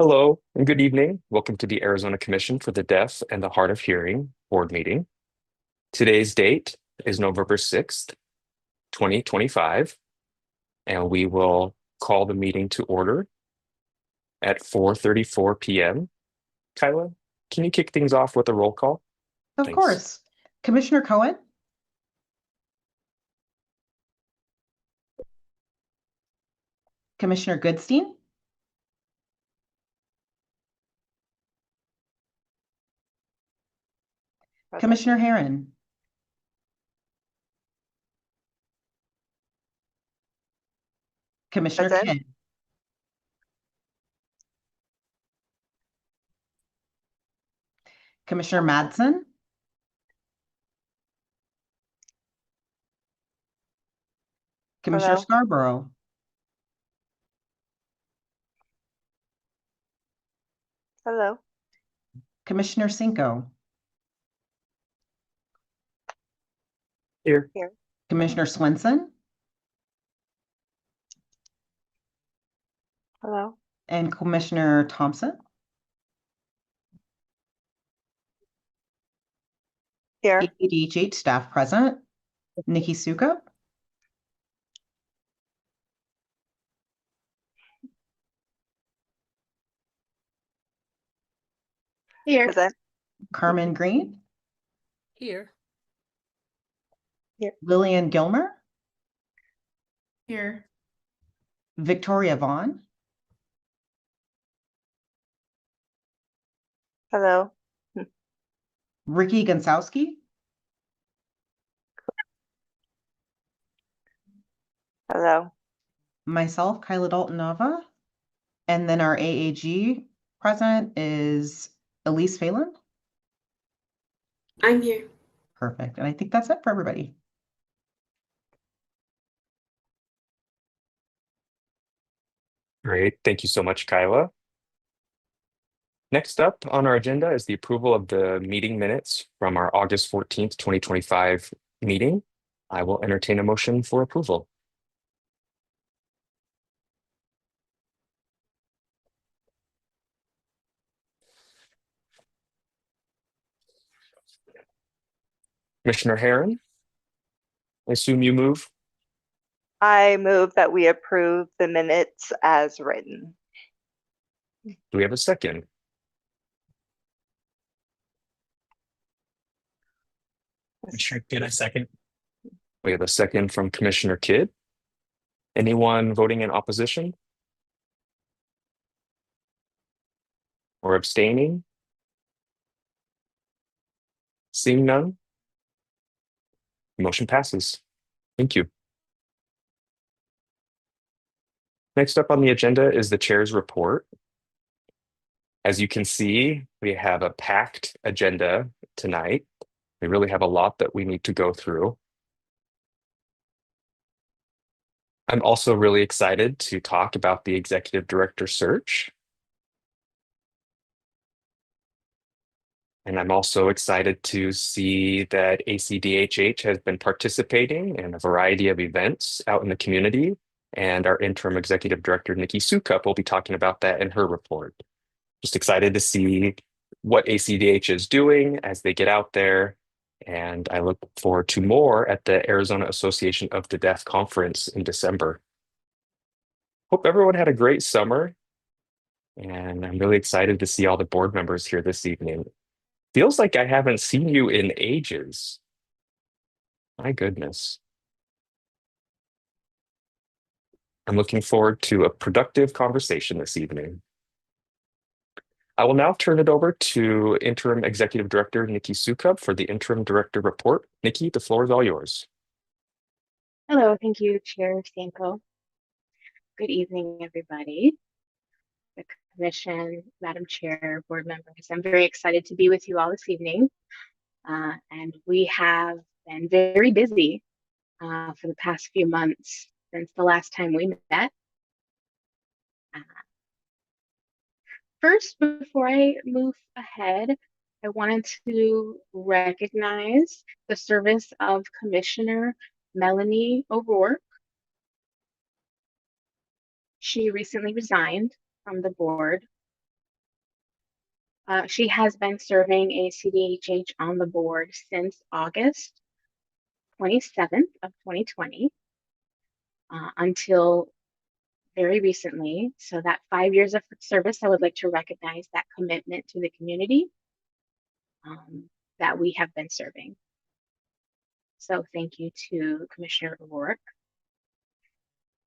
Hello and good evening. Welcome to the Arizona Commission for the Deaf and the Hard of Hearing board meeting. Today's date is November 6th, 2025, and we will call the meeting to order at 4:34 p.m. Kyla, can you kick things off with a roll call? Of Thanks. course. Commissioner Cohen? Commissioner Goodstein? Commissioner Herron? Commissioner Present. Kidd? Commissioner Madsen? Commissioner Hello. Scarborough? Hello. Commissioner Cinco? Here. Commissioner Swenson? Hello. And Commissioner Thompson? Here. ACDHH staff present. Nikki Sukup? Here. Present. Carmen Green? Here. Lillian Gilmer? Here. Victoria Vaughn? Hello. Ricky Gonsowski? Hello. Myself, Kyla Dalton Nava. And then our AAG present is Elise Phelan. I'm here. Perfect. And I think that's it for everybody. Great. Thank you so much, Kyla. Next up on our agenda is the approval of the meeting minutes from our August 14th, 2025 meeting. I will entertain a motion for approval. Commissioner Herron, I assume you move. I move that we approve the minutes as written. Do we have a second? Commissioner Kidd, I second. We have a second from Commissioner Kidd. Anyone voting in opposition? Or abstaining? Seeing none? Motion passes. Thank you. Next up on the agenda is the chair's report. As you can see, we have a packed agenda tonight. We really have a lot that we need to go through. I'm also really excited to talk about the executive director search. And I'm also excited to see that ACDHH has been participating in a variety of events out in the community. And our interim executive director, Nikki Sukup, will be talking about that in her report. Just excited to see what ACDH is doing as they get out there. And I look forward to more at the Arizona Association of the Deaf conference in December. Hope everyone had a great summer. And I'm really excited to see all the board members here this evening. Feels like I haven't seen you in ages. My goodness. I'm looking forward to a productive conversation this evening. I will now turn it over to Interim Executive Director Nikki Sukup for the Interim Director Report. Nikki, the floor is all yours. Hello, thank you, Chair Stanko. Good evening, everybody. The Commission, Madam Chair, board members. I'm very excited to be with you all this evening. And we have been very busy for the past few months since the last time we met. First, before I move ahead, I wanted to recognize the service of Commissioner Melanie O'Rourke. She recently resigned from the board She has been serving ACDHH on the board since August 27th of 2020 until very recently. So that 5 years of service, I would like to recognize that commitment to the community that we have been serving. So thank you to Commissioner O'Rourke.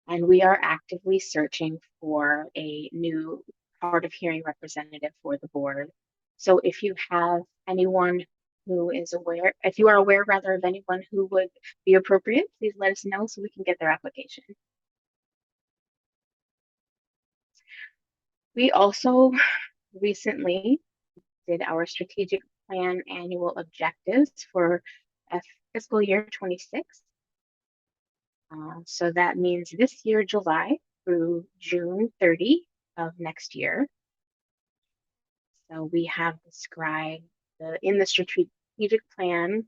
And we are actively searching for a new hard of hearing representative for the board. So if you have anyone who is aware, if you are aware rather of anyone who would be appropriate, please let us know so we can get their application. We also recently did our strategic plan annual objectives for fiscal year 26. So that means this year, July through June 30 of next year. So we have described in the strategic plan,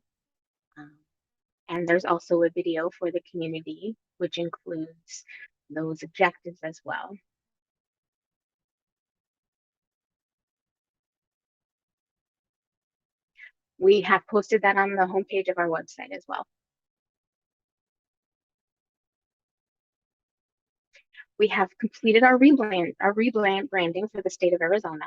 and there's also a video for the community, which includes those objectives as well. We have posted that on the homepage of our website as well. We have completed our rebranding for the state of Arizona.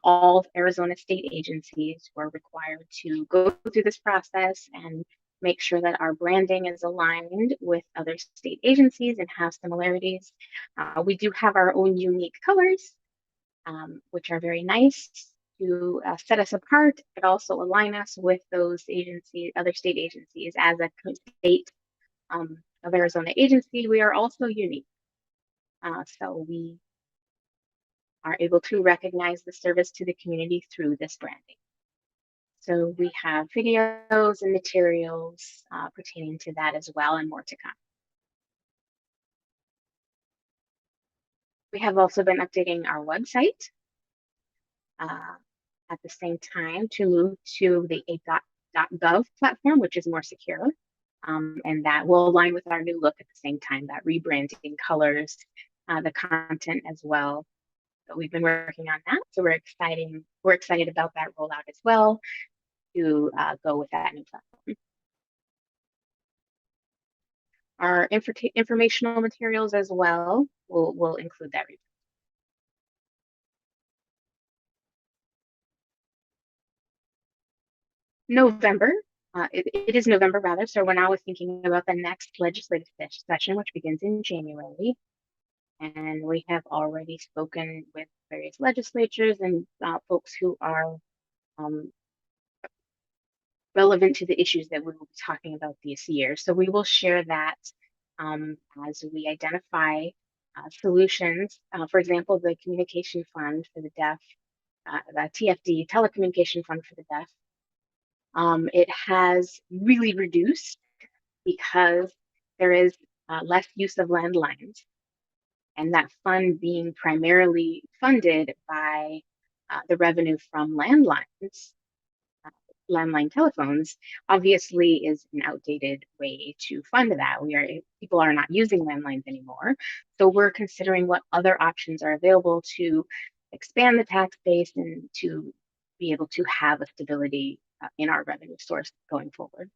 All Arizona state agencies were required to go through this process and make sure that our branding is aligned with other state agencies and have similarities. We do have our own unique colors, which are very nice to set us apart, but also align us with those agencies, other state agencies. As a state of Arizona agency, we are also unique. So we are able to recognize the service to the community through this branding. So we have videos and materials pertaining to that as well, and more to come. We have also been updating our website at the same time to move to the a.gov platform, which is more secure. And that will align with our new look at the same time, that rebranding colors, the content as well. So we've been working on that. So we're excited about that rollout as well to go with that new platform. Our informational materials as well will include that. November, it is November rather, so we're now thinking about the next legislative session, which begins in January. And we have already spoken with various legislatures and folks who are relevant to the issues that we will be talking about this year. So we will share that as we identify solutions. For example, the communication fund for the deaf, the TFD, telecommunication fund for the deaf. It has really reduced because there is less use of landlines. And that fund being primarily funded by the revenue from landlines, landline telephones, obviously is an outdated way to fund that. People are not using landlines anymore. So we're considering what other options are available to expand the tax base and to be able to have a stability in our revenue source going forward.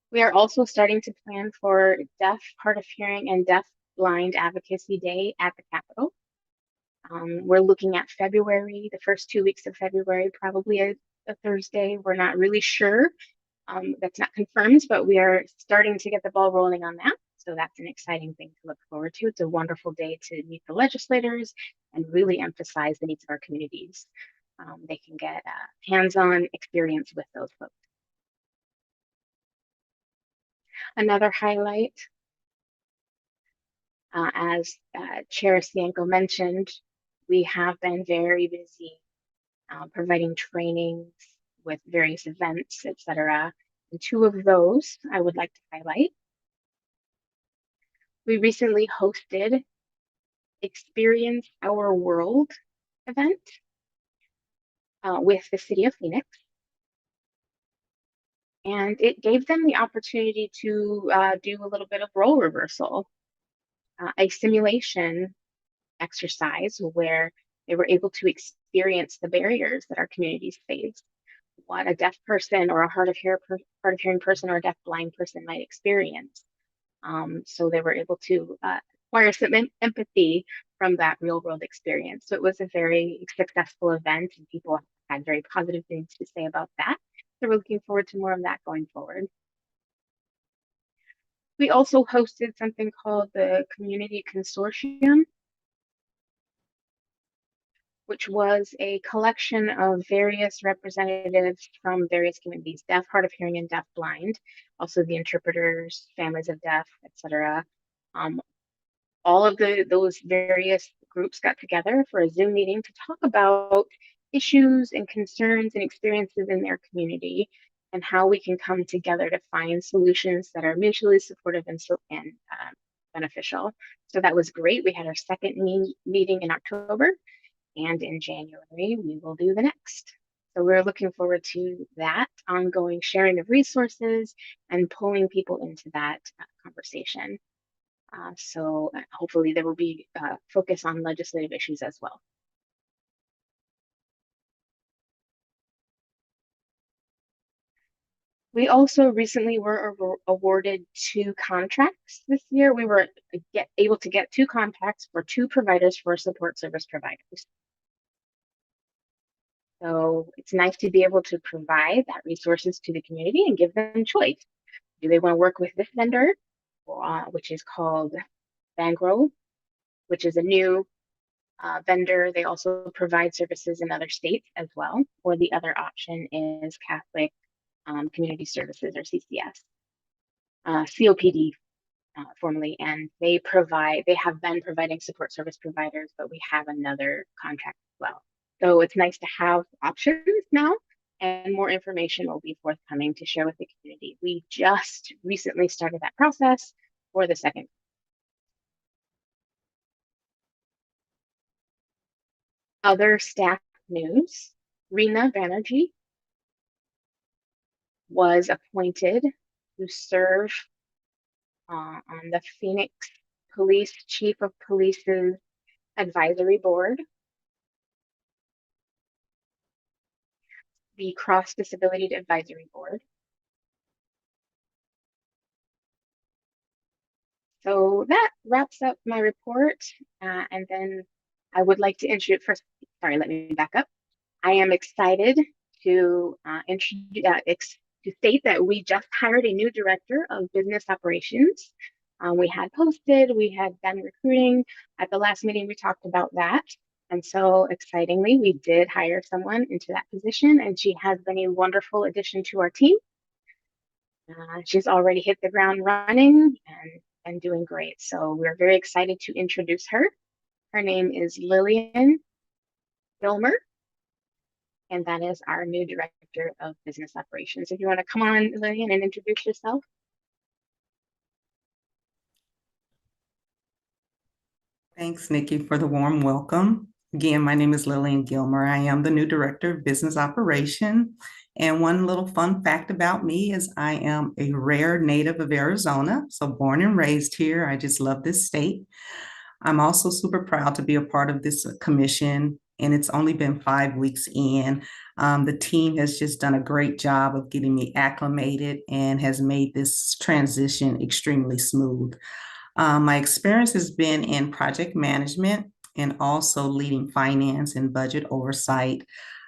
We are also starting to plan for Deaf, Hard of Hearing, and Deaf Blind Advocacy Day at the Capitol. We're looking at February, the first 2 weeks of February, probably a Thursday. We're not really sure. That's not confirmed, but we are starting to get the ball rolling on that. So that's an exciting thing to look forward to. It's a wonderful day to meet the legislators and really emphasize the needs of our communities. They can get hands-on experience with those folks. Another highlight, as Chair Cienko mentioned, we have been very busy providing trainings with various events, etc. And 2 of those I would like to highlight. We recently hosted Experience Our World event with the City of Phoenix. And it gave them the opportunity to do a little bit of role reversal. a simulation exercise where they were able to experience the barriers that our communities face, what a deaf person or a hard of hearing person or a deaf blind person might experience. So they were able to acquire some empathy from that real world experience. So it was a very successful event, and people had very positive things to say about that. So we're looking forward to more of that going forward. We also hosted something called the Community Consortium, which was a collection of various representatives from various communities, deaf, hard of hearing, and deaf blind, also the interpreters, families of deaf, etc. All of those various groups got together for a Zoom meeting to talk about issues and concerns and experiences in their community and how we can come together to find solutions that are mutually supportive and beneficial. So that was great. We had our second meeting in October, and in January, we will do the next. So we're looking forward to that ongoing sharing of resources and pulling people into that conversation. So hopefully there will be focus on legislative issues as well. We also recently were awarded 2 contracts this year. We were able to get 2 contracts for 2 providers for support service providers. So it's nice to be able to provide that resources to the community and give them choice. Do they want to work with this vendor, which is called Bangro, which is a new vendor? They also provide services in other states as well. Or the other option is Catholic Community Services, or CCS, COPD formally, and they have been providing support service providers, but we have another contract as well. So it's nice to have options now, and more information will be forthcoming to share with the community. We just recently started that process for the second. Other staff news: Reena Banerjee was appointed to serve on the Phoenix Police Chief of Police's Advisory Board, the Cross Disability Advisory Board. So that wraps up my report. And then I would like to introduce first, sorry, let me back up. I am excited to state that we just hired a new director of business operations. We had posted, we had been recruiting. At the last meeting, we talked about that. And so excitingly, we did hire someone into that position, and she has been a wonderful addition to our team. She's already hit the ground running and doing great. So we're very excited to introduce her. Her name is Lillian Gilmer, and that is our new director of business operations. If you want to come on, Lillian, and introduce yourself. Thanks, Nikki, for the warm welcome. Again, my name is Lillian Gilmer. I am the new director of business operation. And one little fun fact about me is I am a rare native of Arizona. So born and raised here. I just love this state. I'm also super proud to be a part of this commission, and it's only been 5 weeks in. The team has just done a great job of getting me acclimated and has made this transition extremely smooth. My experience has been in project management and also leading finance and budget oversight,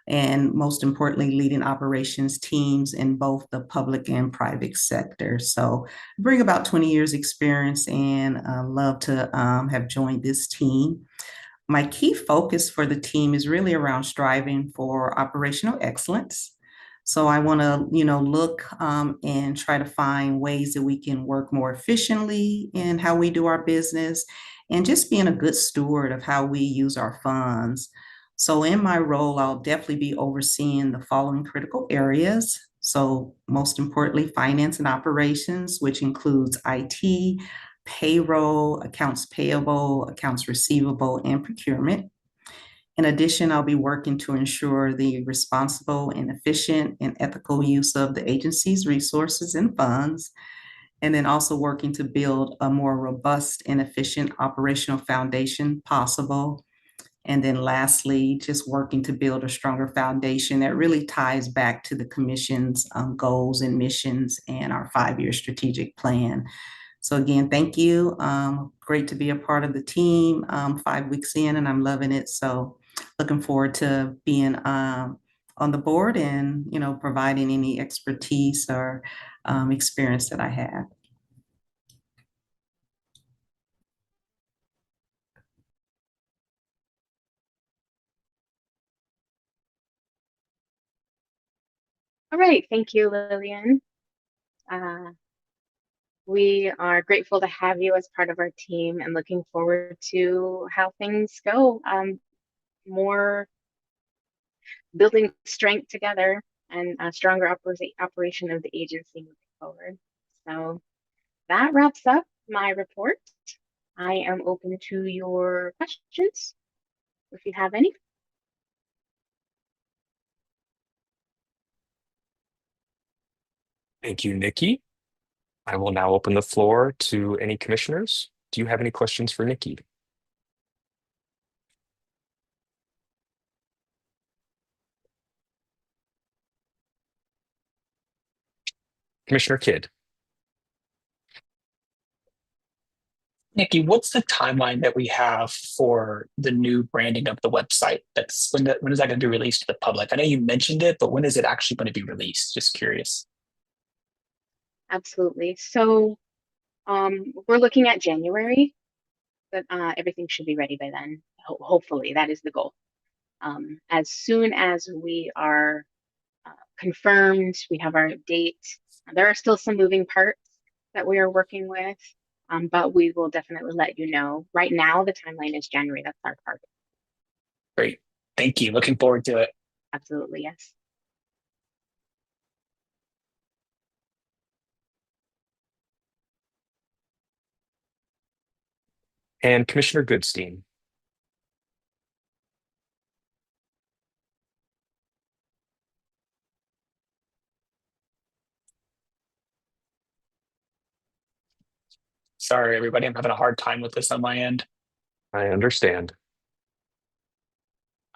and most importantly, leading operations teams in both the public and private sector. So I bring about 20 years experience, and love to have joined this team. My key focus for the team is really around striving for operational excellence. So I want to, look and try to find ways that we can work more efficiently in how we do our business, and just being a good steward of how we use our funds. So in my role, I'll definitely be overseeing the following critical areas. So most importantly, finance and operations, which includes IT, payroll, accounts payable, accounts receivable, and procurement. In addition, I'll be working to ensure the responsible and efficient and ethical use of the agency's resources and funds. and then also working to build a more robust and efficient operational foundation possible. And then lastly, just working to build a stronger foundation that really ties back to the commission's goals and missions and our 5-year strategic plan. So again, thank you. Great to be a part of the team. 5 weeks in and I'm loving it. So looking forward to being on the board and, providing any expertise or experience that I have. All right, thank you, Lillian. We are grateful to have you as part of our team and looking forward to how things go. More building strength together and a stronger operation of the agency moving forward. So that wraps up my report. I am open to your questions if you have any. Thank you, Nikki. I will now open the floor to any commissioners. Do you have any questions for Nikki? Commissioner Kidd. Nikki, what's the timeline that we have for the new branding of the website? When is that going to be released to the public? I know you mentioned it, but when is it actually going to be released? Just curious. Absolutely. So we're looking at January, but everything should be ready by then. Hopefully, that is the goal. As soon as we are confirmed, we have our date. There are still some moving parts that we are working with, but we will definitely let you know. Right now, the timeline is January. That's our target. Great. Thank you. Looking forward to it. Absolutely, yes. And Commissioner Goodstein. Sorry, everybody. I'm having a hard time with this on my end. I understand.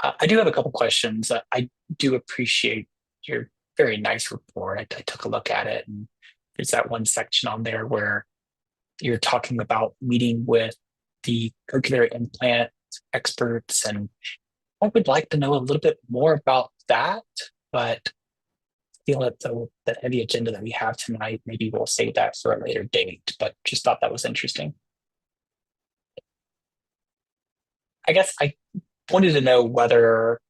I do have a couple questions. I do appreciate your very nice report. I took a look at it, and there's that one section on there where you're talking about meeting with the cochlear implant experts, and I would like to know a little bit more about that, but I feel that the heavy agenda that we have tonight, maybe we'll save that for a later date, but just thought that was interesting. I guess I wanted to know whether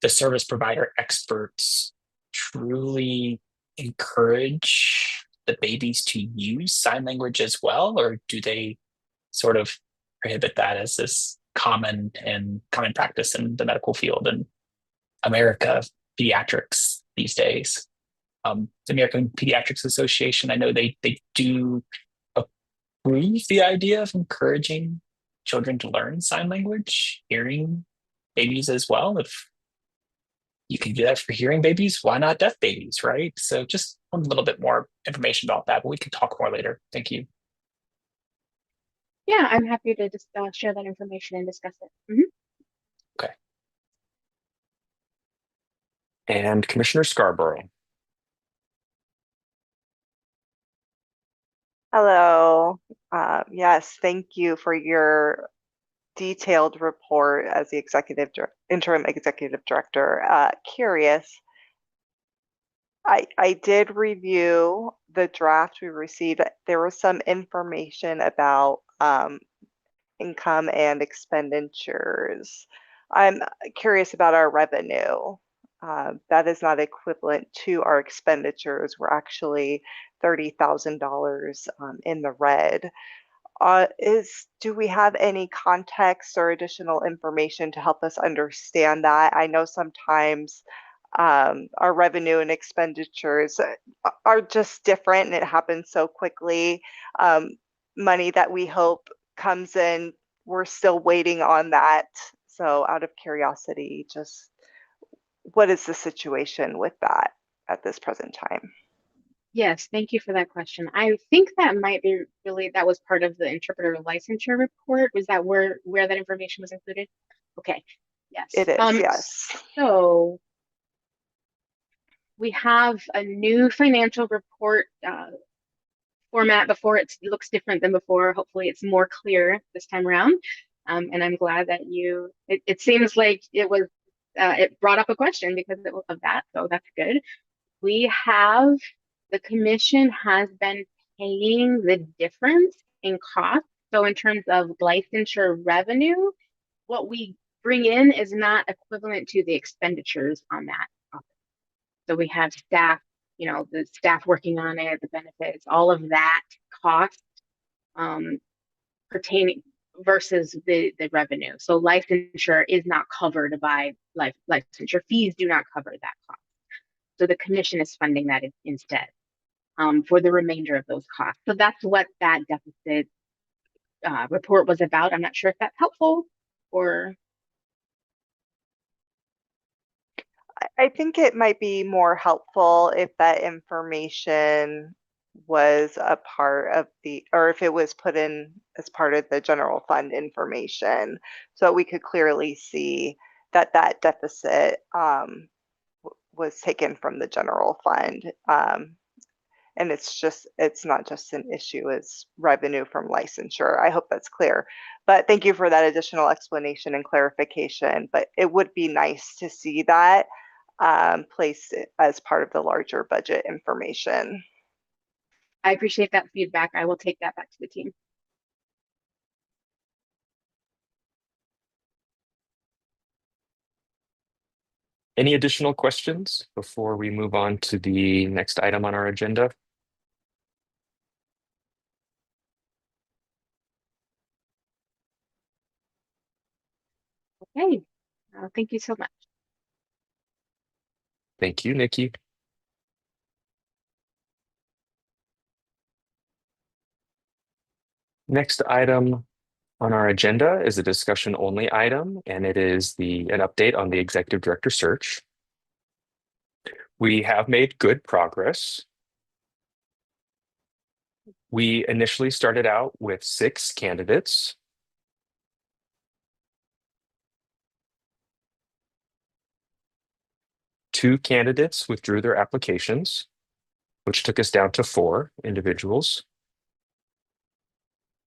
the service provider experts truly encourage the babies to use sign language as well, or do they sort of prohibit that as this common practice in the medical field in America, pediatrics these days? The American Pediatrics Association, I know they do approve the idea of encouraging children to learn sign language, hearing babies as well. If you can do that for hearing babies, why not deaf babies, right? So just a little bit more information about that, but we can talk more later. Thank you. Yeah, I'm happy to just share that information and discuss it. Okay. And Commissioner Scarborough. Hello. Yes, thank you for your detailed report as the interim executive director. Curious, I did review the draft we received. There was some information about income and expenditures. I'm curious about our revenue. That is not equivalent to our expenditures. We're actually $30,000 in the red. Do we have any context or additional information to help us understand that? I know sometimes our revenue and expenditures are just different and it happens so quickly. Money that we hope comes in, we're still waiting on that. So out of curiosity, just what is the situation with that at this present time? Yes, thank you for that question. I think that might be really, that was part of the interpreter licensure report. Was that where that information was included? Okay, yes. It is, yes. So we have a new financial report format before. It looks different than before. Hopefully it's more clear this time around. And I'm glad that it seems like it brought up a question because of that. So that's good. The commission has been paying the difference in cost. So in terms of licensure revenue, what we bring in is not equivalent to the expenditures on that. So we have staff, the staff working on it, the benefits, all of that cost pertaining versus the revenue. So licensure is not covered by licensure fees do not cover that cost. So the commission is funding that instead for the remainder of those costs. So that's what that deficit report was about. I'm not sure if that's helpful or. I think it might be more helpful if that information was a part of or if it was put in as part of the general fund information, so we could clearly see that that deficit was taken from the general fund. And it's not just an issue as revenue from licensure. I hope that's clear. But thank you for that additional explanation and clarification. But it would be nice to see that placed as part of the larger budget information. I appreciate that feedback. I will take that back to the team. Any additional questions before we move on to the next item on our agenda? Okay, thank you so much. Thank you, Nikki. Next item on our agenda is a discussion only item, and it is an update on the executive director search. We have made good progress. We initially started out with 6 candidates. Two candidates withdrew their applications, which took us down to 4 individuals.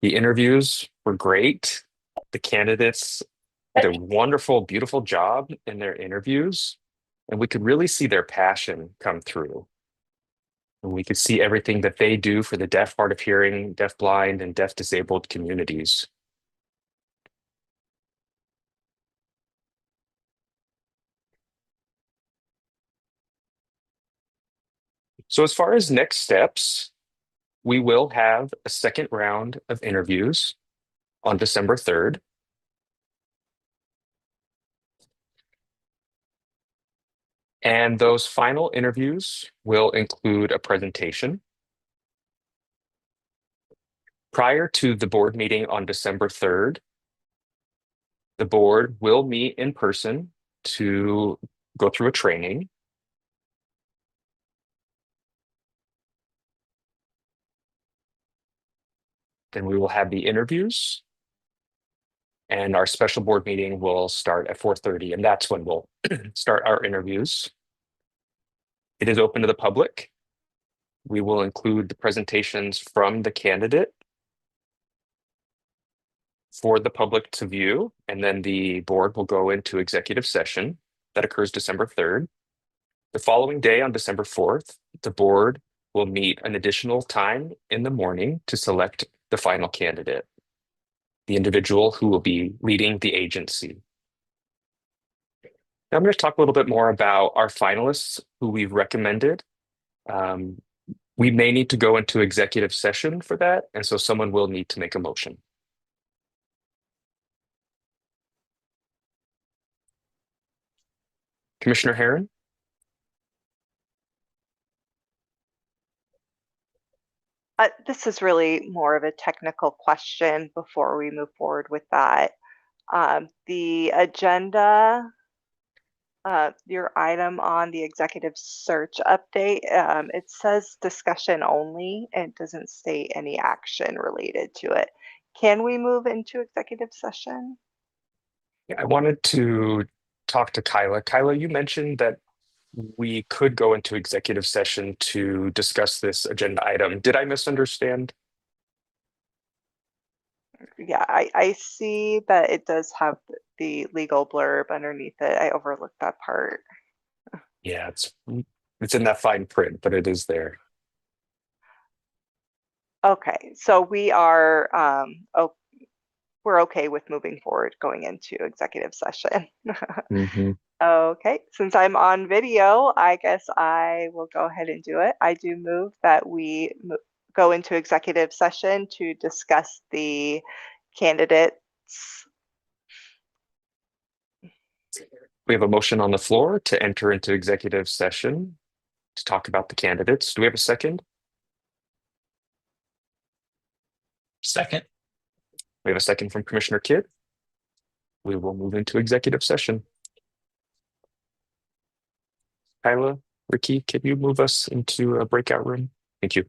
The interviews were great. The candidates did a wonderful, beautiful job in their interviews, and we could really see their passion come through. And we could see everything that they do for the deaf, hard of hearing, deaf blind, and deaf disabled communities. So as far as next steps, we will have a second round of interviews on December 3rd. And those final interviews will include a presentation. Prior to the board meeting on December 3rd, the board will meet in person to go through a training. Then we will have the interviews, and our special board meeting will start at 4:30, and that's when we'll start our interviews. It is open to the public. We will include the presentations from the candidate for the public to view, and then the board will go into executive session. That occurs December 3rd. The following day on December 4th, the board will meet an additional time in the morning to select the final candidate, the individual who will be leading the agency. Now I'm going to talk a little bit more about our finalists who we've recommended. We may need to go into executive session for that, and so someone will need to make a motion. Commissioner Herron? This is really more of a technical question before we move forward with that. The agenda your item on the executive search update, it says discussion only and doesn't state any action related to it. Can we move into executive session? I wanted to talk to Kyla. Kyla, you mentioned that we could go into executive session to discuss this agenda item. Did I misunderstand? Yeah, I see that it does have the legal blurb underneath it. I overlooked that part. Yeah, it's in that fine print, but it is there. Okay, so we are we're okay with moving forward going into executive session. Mhm. Okay, since I'm on video, I guess I will go ahead and do it. I do move that we go into executive session to discuss the candidates. We have a motion on the floor to enter into executive session to talk about the candidates. Do we have a second? Second. We have a second from Commissioner Kidd. We will move into executive session. Kyla, Ricky, can you move us into a breakout room? Thank you.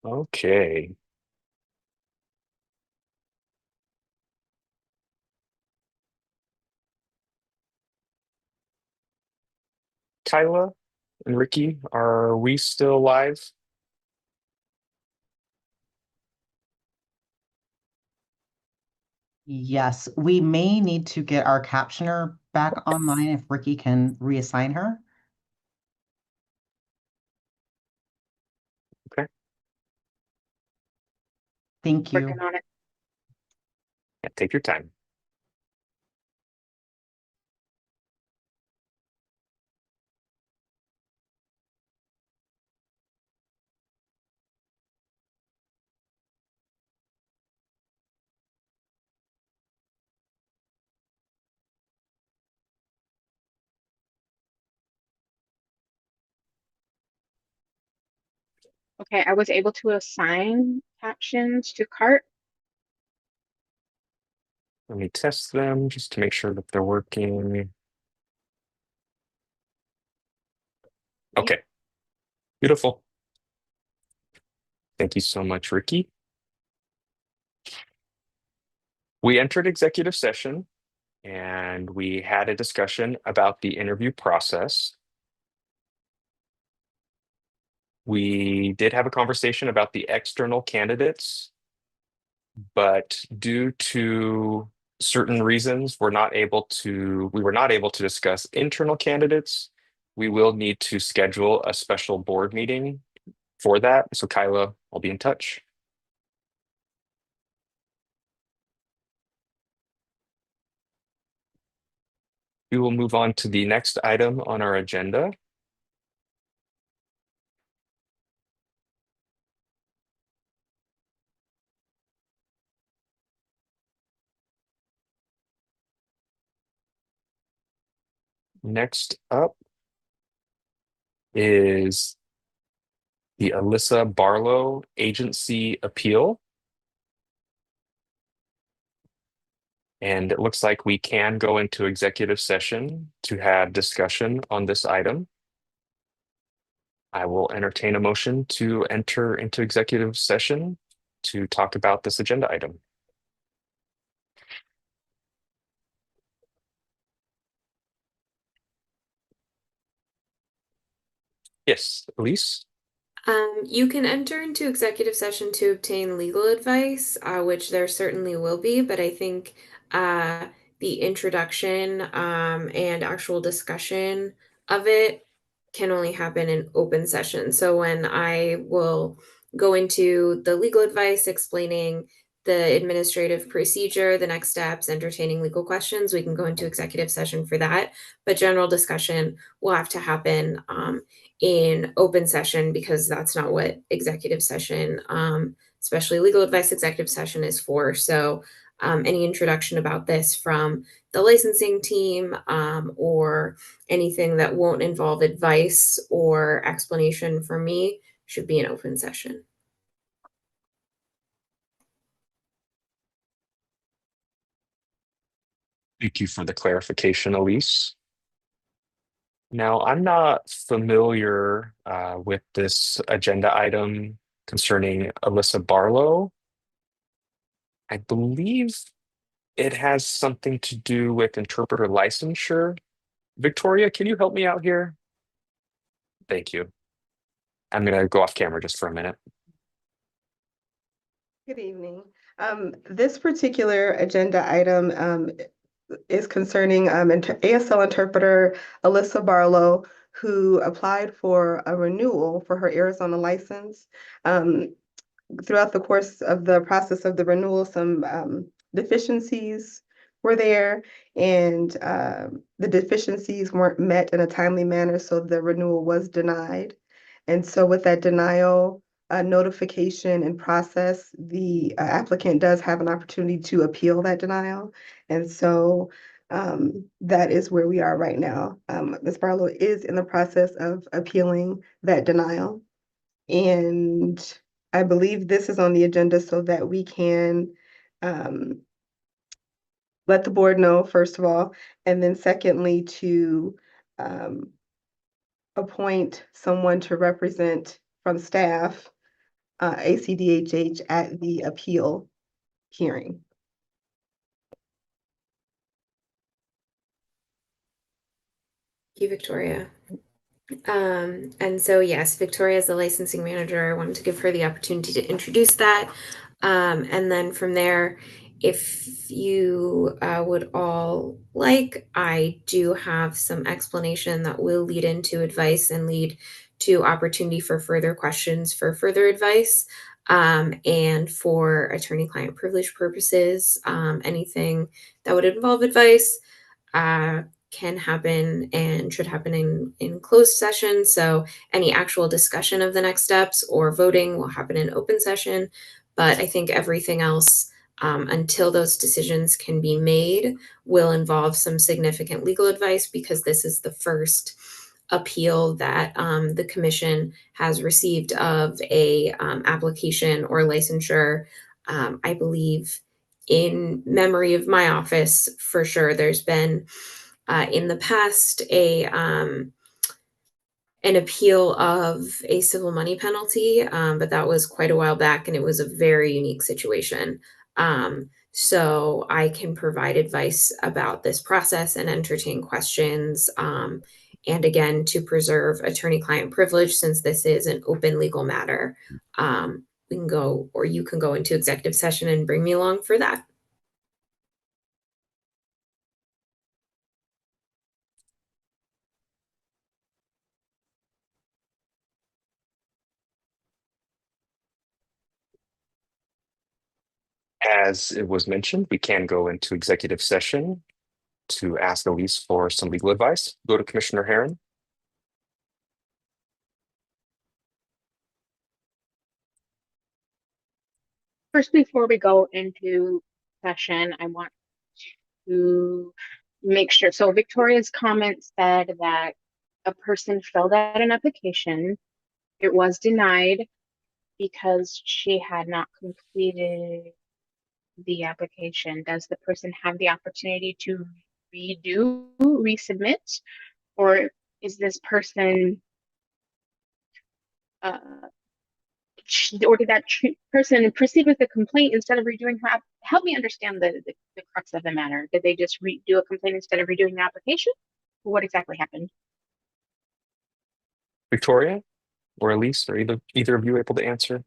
Okay. Kyla and Ricky, are we still live? Yes, we may need to get our captioner back online if Ricky can reassign her. Okay. Thank Working you. on it. Yeah, take your time. Okay, I was able to assign captions to Cart. Let me test them just to make sure that they're working. Okay, beautiful. Thank you so much, Ricky. We entered executive session and we had a discussion about the interview process. We did have a conversation about the external candidates, but due to certain reasons, we were not able to discuss internal candidates. We will need to schedule a special board meeting for that. So Kyla, I'll be in touch. We will move on to the next item on our agenda. Next up is the Alyssa Barlow agency appeal. And it looks like we can go into executive session to have discussion on this item. I will entertain a motion to enter into executive session to talk about this agenda item. Yes, Elise? You can enter into executive session to obtain legal advice, which there certainly will be, but I think the introduction and actual discussion of it can only happen in open session. So when I will go into the legal advice explaining the administrative procedure, the next steps, entertaining legal questions, we can go into executive session for that. But general discussion will have to happen in open session because that's not what executive session, especially legal advice executive session is for. So any introduction about this from the licensing team or anything that won't involve advice or explanation from me should be an open session. Thank you for the clarification, Elise. Now, I'm not familiar with this agenda item concerning Alyssa Barlow. I believe it has something to do with interpreter licensure. Victoria, can you help me out here? Thank you. I'm going to go off camera just for a minute. Good evening. This particular agenda item is concerning ASL interpreter Alyssa Barlow, who applied for a renewal for her Arizona license. Throughout the course of the process of the renewal, some deficiencies were there, and the deficiencies weren't met in a timely manner, so the renewal was denied. And so with that denial, notification and process, the applicant does have an opportunity to appeal that denial. And so that is where we are right now. Ms. Barlow is in the process of appealing that denial. And I believe this is on the agenda so that we can let the board know, first of all, and then secondly, to appoint someone to represent from staff ACDHH at the appeal hearing. Thank you, Victoria. And so yes, Victoria is the licensing manager. I wanted to give her the opportunity to introduce that. And then from there, if you would all like, I do have some explanation that will lead into advice and lead to opportunity for further questions for further advice. And for attorney-client privilege purposes, anything that would involve advice can happen and should happen in closed session. So any actual discussion of the next steps or voting will happen in open session. But I think everything else, until those decisions can be made, will involve some significant legal advice, because this is the first appeal that the commission has received of a application or licensure. I believe, in memory of my office, for sure, there's been in the past an appeal of a civil money penalty, but that was quite a while back, and it was a very unique situation. So I can provide advice about this process and entertain questions. And again, to preserve attorney-client privilege, since this is an open legal matter, we can go, or you can go into executive session and bring me along for that. As it was mentioned, we can go into executive session to ask Elise for some legal advice. Go to Commissioner Herron. First, before we go into session, I want to make sure. So Victoria's comment said that a person filled out an application. It was denied because she had not completed the application. Does the person have the opportunity to resubmit, or is this person, or did that person proceed with the complaint instead of redoing her help me understand the crux of the matter? Did they just do a complaint instead of redoing the application? What exactly happened? Victoria or Elise, are either of you able to answer?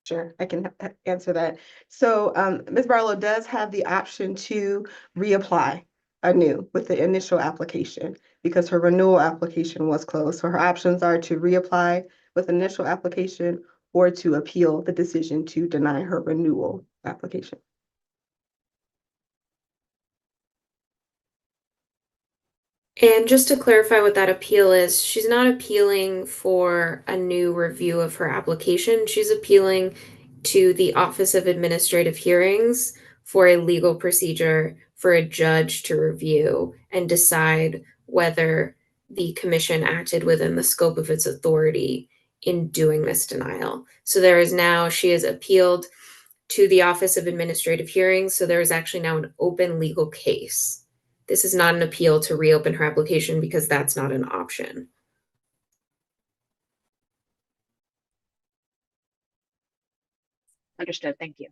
Sure, I can answer that. So Ms. Barlow does have the option to reapply anew with the initial application, because her renewal application was closed. So her options are to reapply with initial application or to appeal the decision to deny her renewal application. And just to clarify what that appeal is, she's not appealing for a new review of her application. She's appealing to the Office of Administrative Hearings for a legal procedure for a judge to review and decide whether the commission acted within the scope of its authority in doing this denial. So she has appealed to the Office of Administrative Hearings. So there is actually now an open legal case. This is not an appeal to reopen her application, because that's not an option. Understood. Thank you.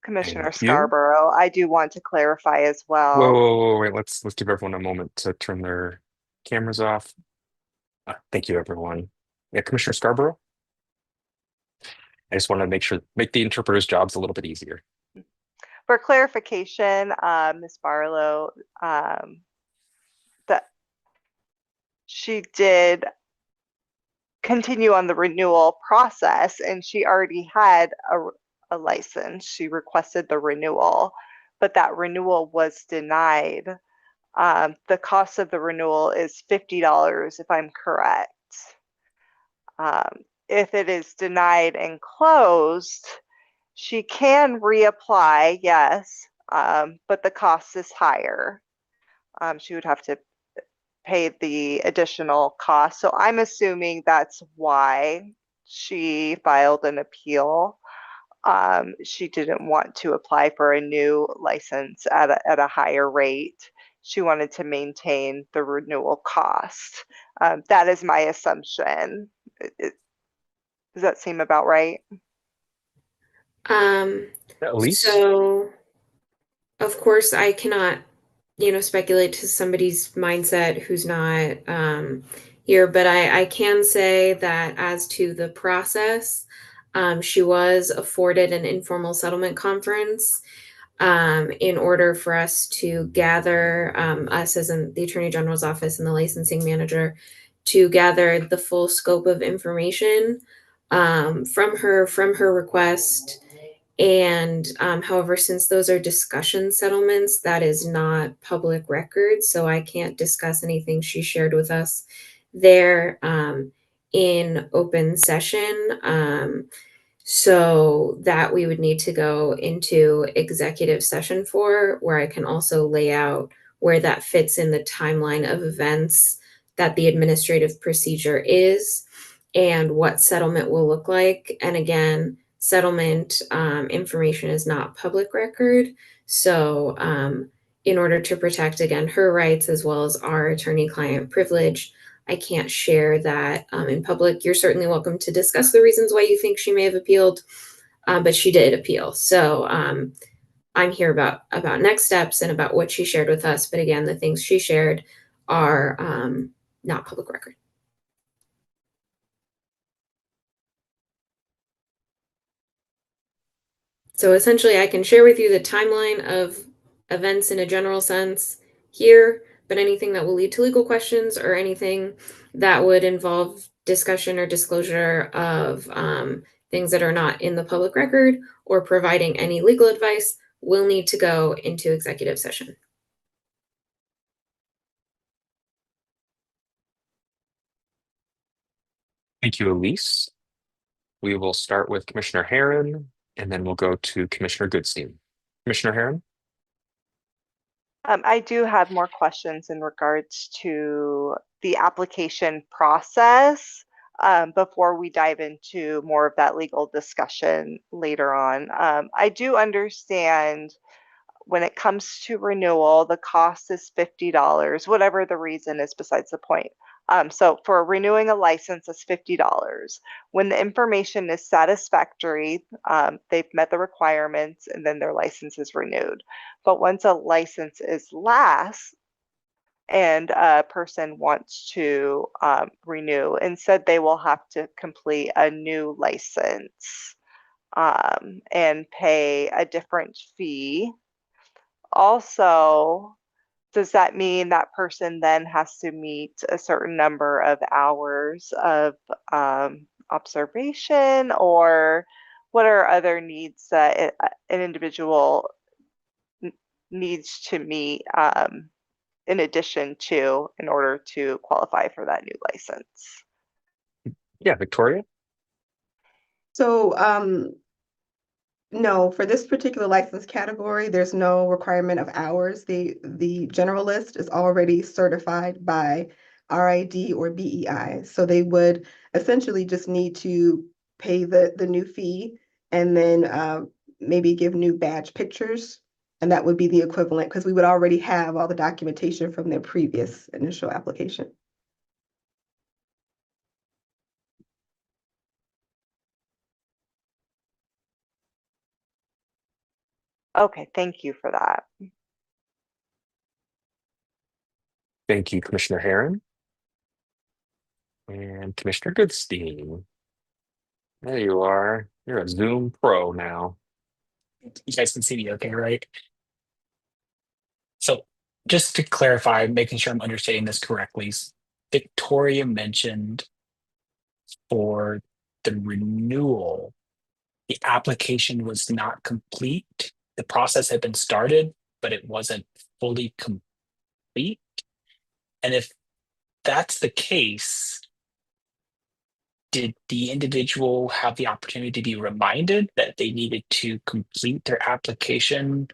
Commissioner Thank you. Scarborough, I do want to clarify as well. Wait. Let's give everyone a moment to turn their cameras off. Thank you, everyone. Yeah, Commissioner Scarborough. I just want to make the interpreters' jobs a little bit easier. For clarification, Ms. Barlow, that she did continue on the renewal process, and she already had a license. She requested the renewal, but that renewal was denied. The cost of the renewal is $50, if I'm correct. If it is denied and closed, she can reapply, yes, but the cost is higher. She would have to pay the additional cost. So I'm assuming that's why she filed an appeal. She didn't want to apply for a new license at a higher rate. she wanted to maintain the renewal cost. That is my assumption. Does that seem about right? Elise? So of course I cannot, speculate to somebody's mindset who's not here, but I can say that as to the process, she was afforded an informal settlement conference in order for us to gather, us as in the Attorney General's office and the licensing manager, to gather the full scope of information from her request. And however, since those are discussion settlements, that is not public record. So I can't discuss anything she shared with us there in open session. So that we would need to go into executive session for, where I can also lay out where that fits in the timeline of events that the administrative procedure is and what settlement will look like. And again, settlement information is not public record. So in order to protect, again, her rights as well as our attorney-client privilege, I can't share that in public. You're certainly welcome to discuss the reasons why you think she may have appealed, but she did appeal. So I'm here about next steps and about what she shared with us. But again, the things she shared are not public record. So essentially, I can share with you the timeline of events in a general sense here, but anything that will lead to legal questions or anything that would involve discussion or disclosure of things that are not in the public record or providing any legal advice will need to go into executive session. Thank you, Elise. We will start with Commissioner Herron, and then we'll go to Commissioner Goodstein. Commissioner Herron? I do have more questions in regards to the application process before we dive into more of that legal discussion later on. I do understand when it comes to renewal, the cost is $50, whatever the reason is besides the point. So for renewing a license, it's $50. When the information is satisfactory, they've met the requirements, and then their license is renewed. But once a license is lapsed and a person wants to renew, instead they will have to complete a new license and pay a different fee. Also, does that mean that person then has to meet a certain number of hours of observation, or what are other needs that an individual needs to meet in addition to in order to qualify for that new license? Yeah, Victoria? So no, for this particular license category, there's no requirement of hours. The generalist is already certified by RID or BEI. So they would essentially just need to pay the new fee and then maybe give new badge pictures. And that would be the equivalent because we would already have all the documentation from their previous initial application. Okay, thank you for that. Thank you, Commissioner Herron. And Commissioner Goodstein. There you are. You're a Zoom pro now. You guys can see me okay, right? So just to clarify, making sure I'm understanding this correctly, Victoria mentioned for the renewal, the application was not complete. The process had been started, but it wasn't fully complete. And if that's the case, did the individual have the opportunity to be reminded that they needed to complete their application?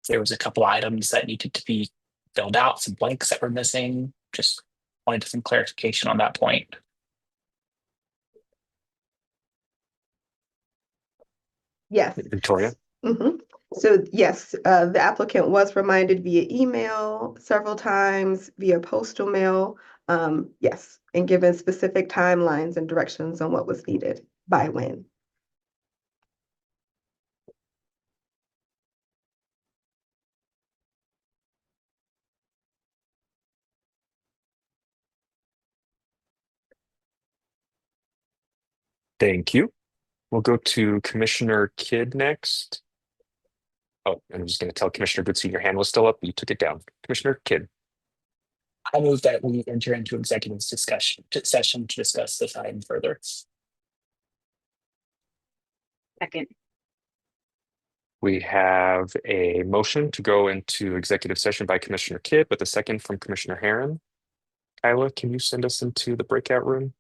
There was a couple items that needed to be filled out, some blanks that were missing. Just wanted some clarification on that point. Yes. Victoria? Mhm. So yes, the applicant was reminded via email several times, via postal mail. Yes, and given specific timelines and directions on what was needed by when. Thank you. We'll go to Commissioner Kidd next. Oh, I'm just going to tell Commissioner Goodson your hand was still up. You took it down. Commissioner Kidd. I move that we enter into executive session to discuss this item further. Second. We have a motion to go into executive session by Commissioner Kidd with a second from Commissioner Herron. Kyla, can you send us into the breakout room?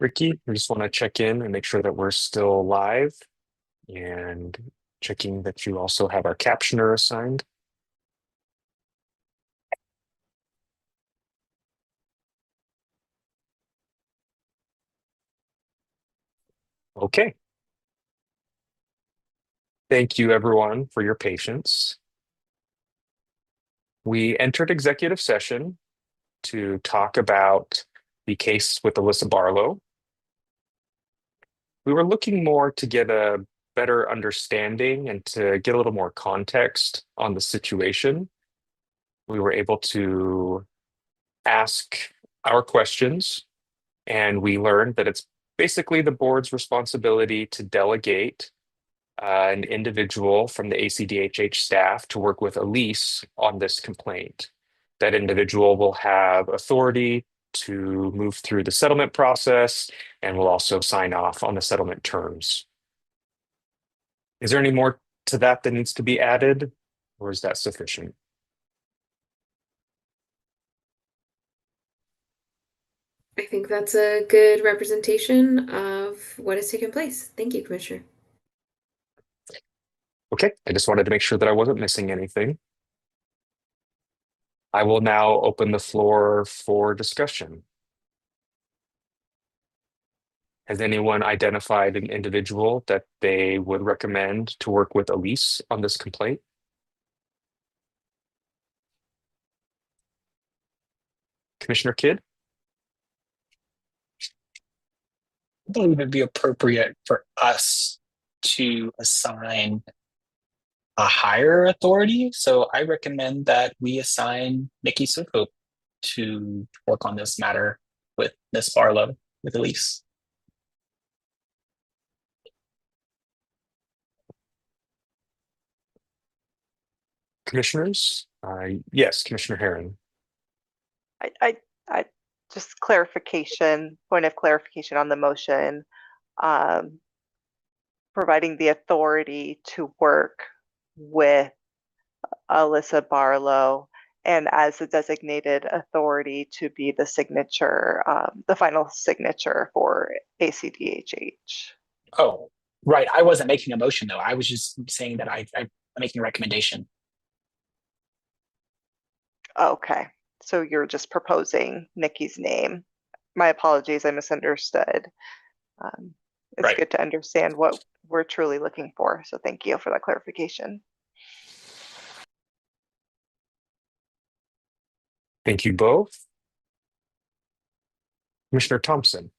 Ricky, we just want to check in and make sure that we're still live and checking that you also have our captioner assigned. Okay. Thank you, everyone, for your patience. We entered executive session to talk about the case with Alyssa Barlow. We were looking more to get a better understanding and to get a little more context on the situation. We were able to ask our questions, and we learned that it's basically the board's responsibility to delegate an individual from the ACDHH staff to work with Elise on this complaint. That individual will have authority to move through the settlement process and will also sign off on the settlement terms. Is there any more to that that needs to be added, or is that sufficient? I think that's a good representation of what has taken place. Thank you, Commissioner. Okay, I just wanted to make sure that I wasn't missing anything. I will now open the floor for discussion. Has anyone identified an individual that they would recommend to work with Elise on this complaint? Commissioner Kidd? I believe it'd be appropriate for us to assign a higher authority. So I recommend that we assign Nikki Sokope to work on this matter with Ms. Barlow, with Elise. Commissioners? Yes, Commissioner Herron. I just clarification, point of clarification on the motion. Providing the authority to work with Alyssa Barlow and as the designated authority to be the signature, the final signature for ACDHH. Oh, right. I wasn't making a motion though. I was just saying that I'm making a recommendation. Okay, so you're just proposing Nikki's name. My apologies, I misunderstood. It's Right. good to understand what we're truly looking for. So thank you for that clarification. Thank you both. Commissioner Thompson.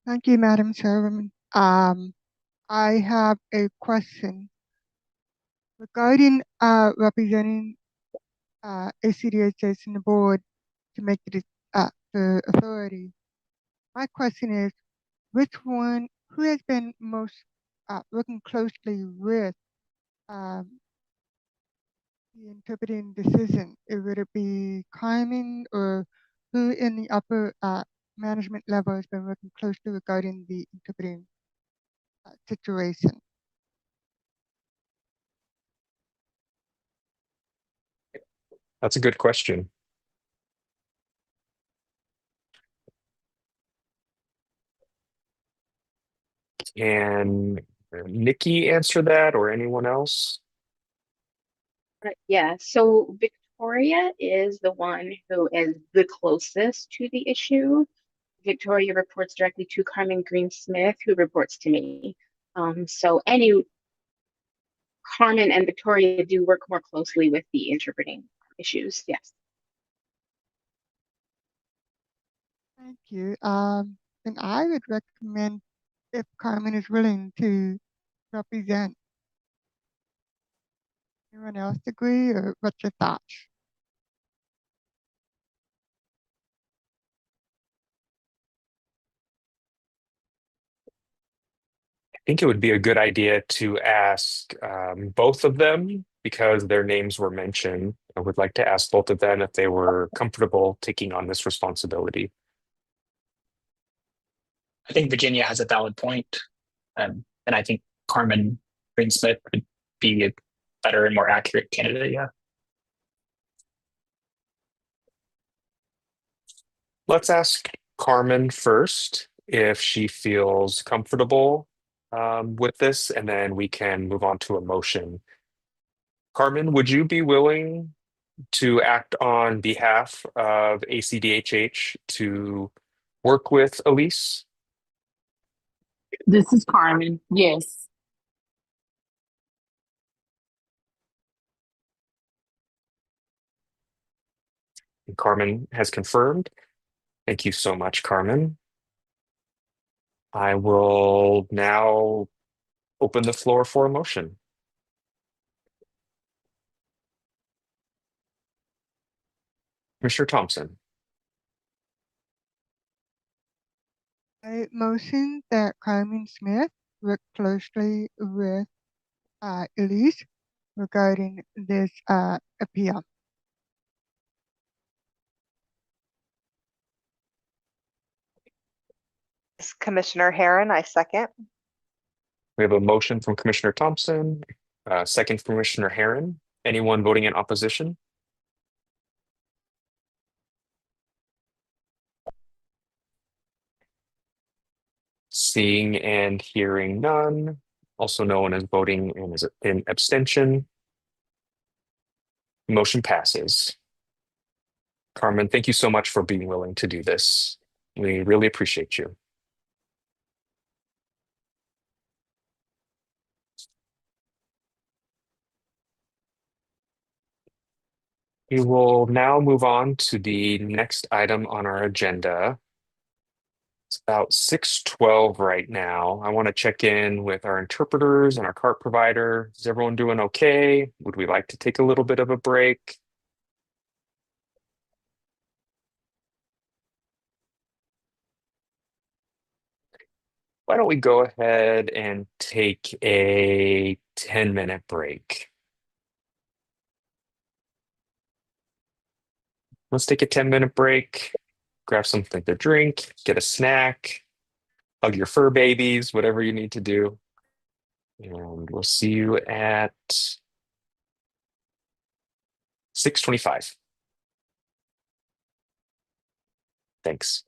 Thank you, Madam Chairwoman. I have a question regarding representing ACDHH in the board to make the authority. My question is, who has been most working closely with the interpreting decision? Would it be Carmen, or who in the upper management level has been working closely regarding the interpreting situation? That's a good question. Can Nikki answer that, or anyone else? Yeah, so Victoria is the one who is the closest to the issue. Victoria reports directly to Carmen Greensmith, who reports to me. So Carmen and Victoria do work more closely with the interpreting issues, yes. Thank you. Then I would recommend, if Carmen is willing to represent. Anyone else agree, or what's your thoughts? I think it would be a good idea to ask both of them, because their names were mentioned. I would like to ask both of them if they were comfortable taking on this responsibility. I think Virginia has a valid point. And I think Carmen Greensmith would be a better and more accurate candidate, yeah. Let's ask Carmen first if she feels comfortable with this, and then we can move on to a motion. Carmen, would you be willing to act on behalf of ACDHH to work with Elise? This is Carmen. Yes. And Carmen has confirmed. Thank you so much, Carmen. I will now open the floor for a motion. Commissioner Thompson. I motion that Carmen Smith work closely with Elise regarding this appeal. Commissioner Herron, I second. We have a motion from Commissioner Thompson, second from Commissioner Herron. Anyone voting in opposition? Seeing and hearing none. Also, no one is voting in abstention. Motion passes. Carmen, thank you so much for being willing to do this. We really appreciate you. We will now move on to the next item on our agenda. It's about 6:12 right now. I want to check in with our interpreters and our cart provider. Is everyone doing okay? Would we like to take a little bit of a break? Why don't we go ahead and take a 10-minute break? Let's take a 10-minute break, grab something to drink, get a snack, hug your fur babies, whatever you need to do. And we'll see you at 6:25. Thanks.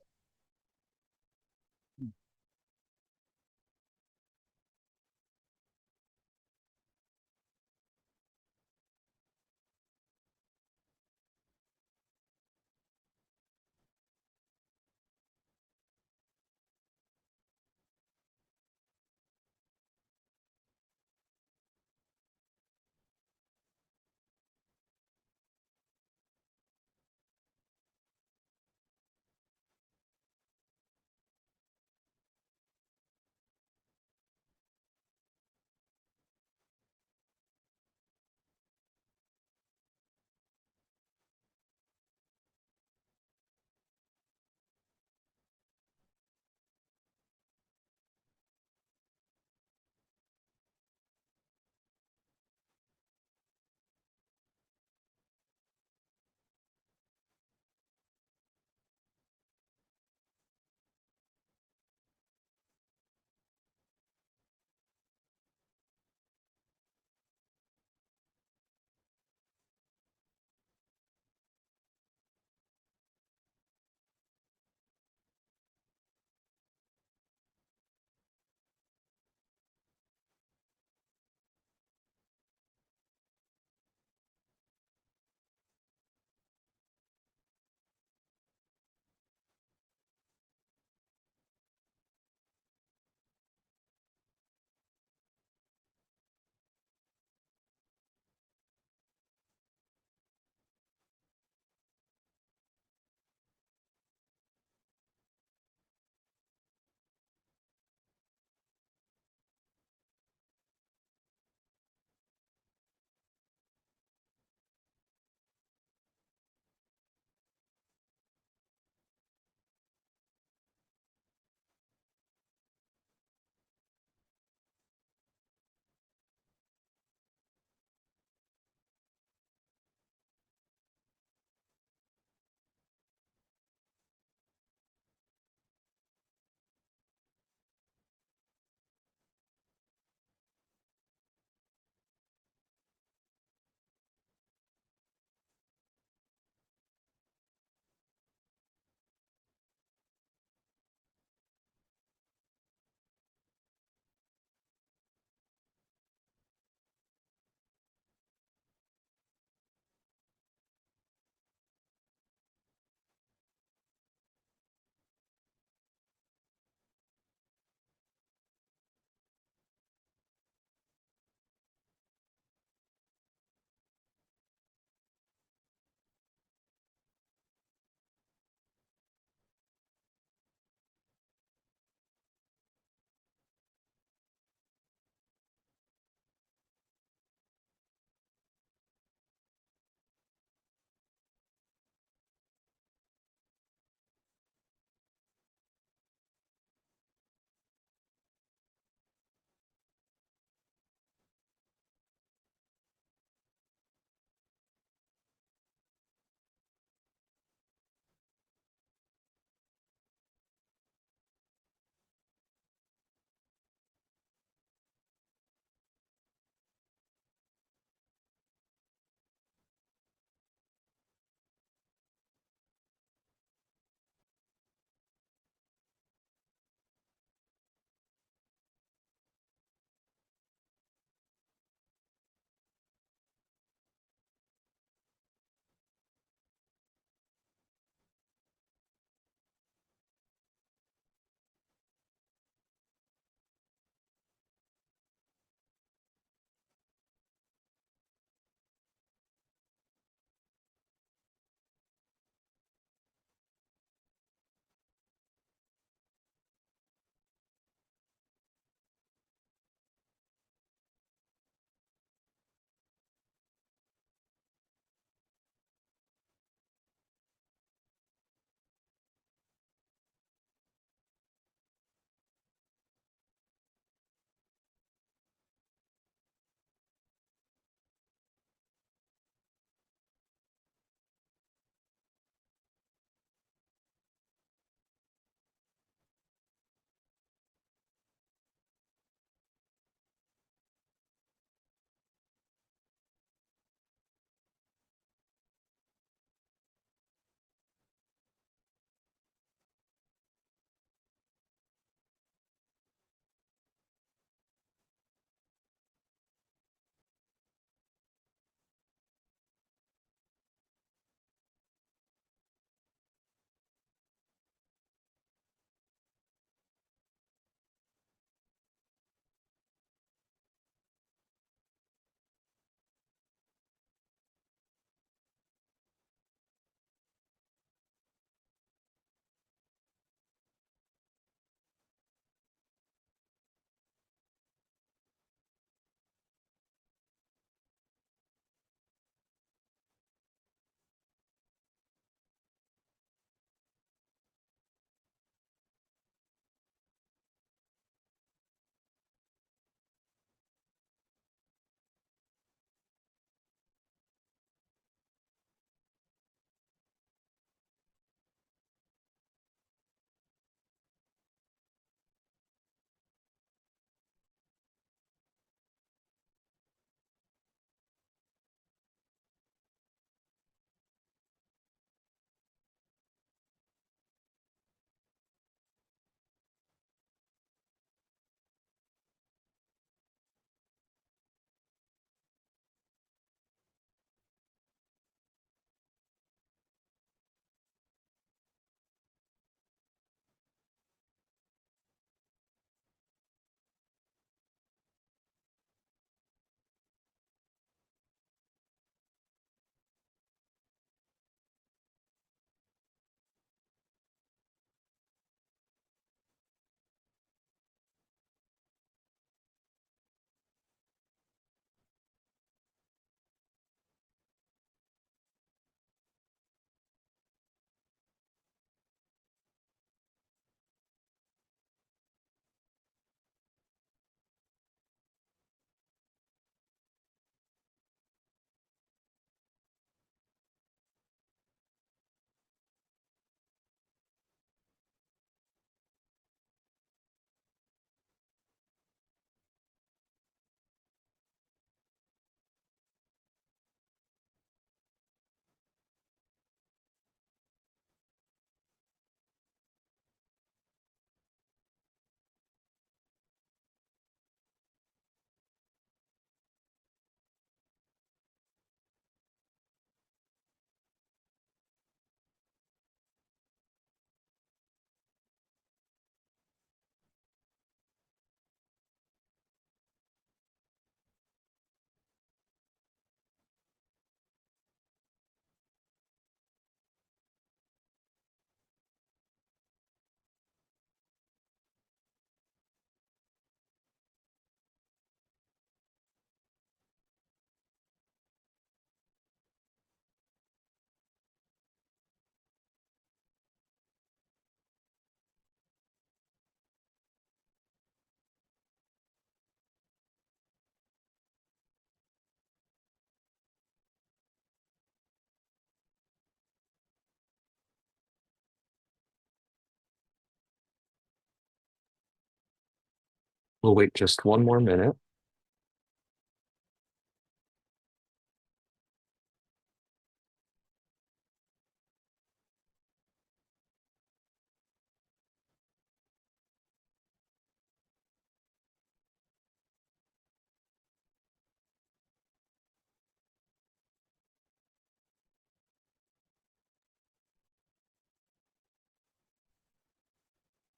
We'll wait just one more minute.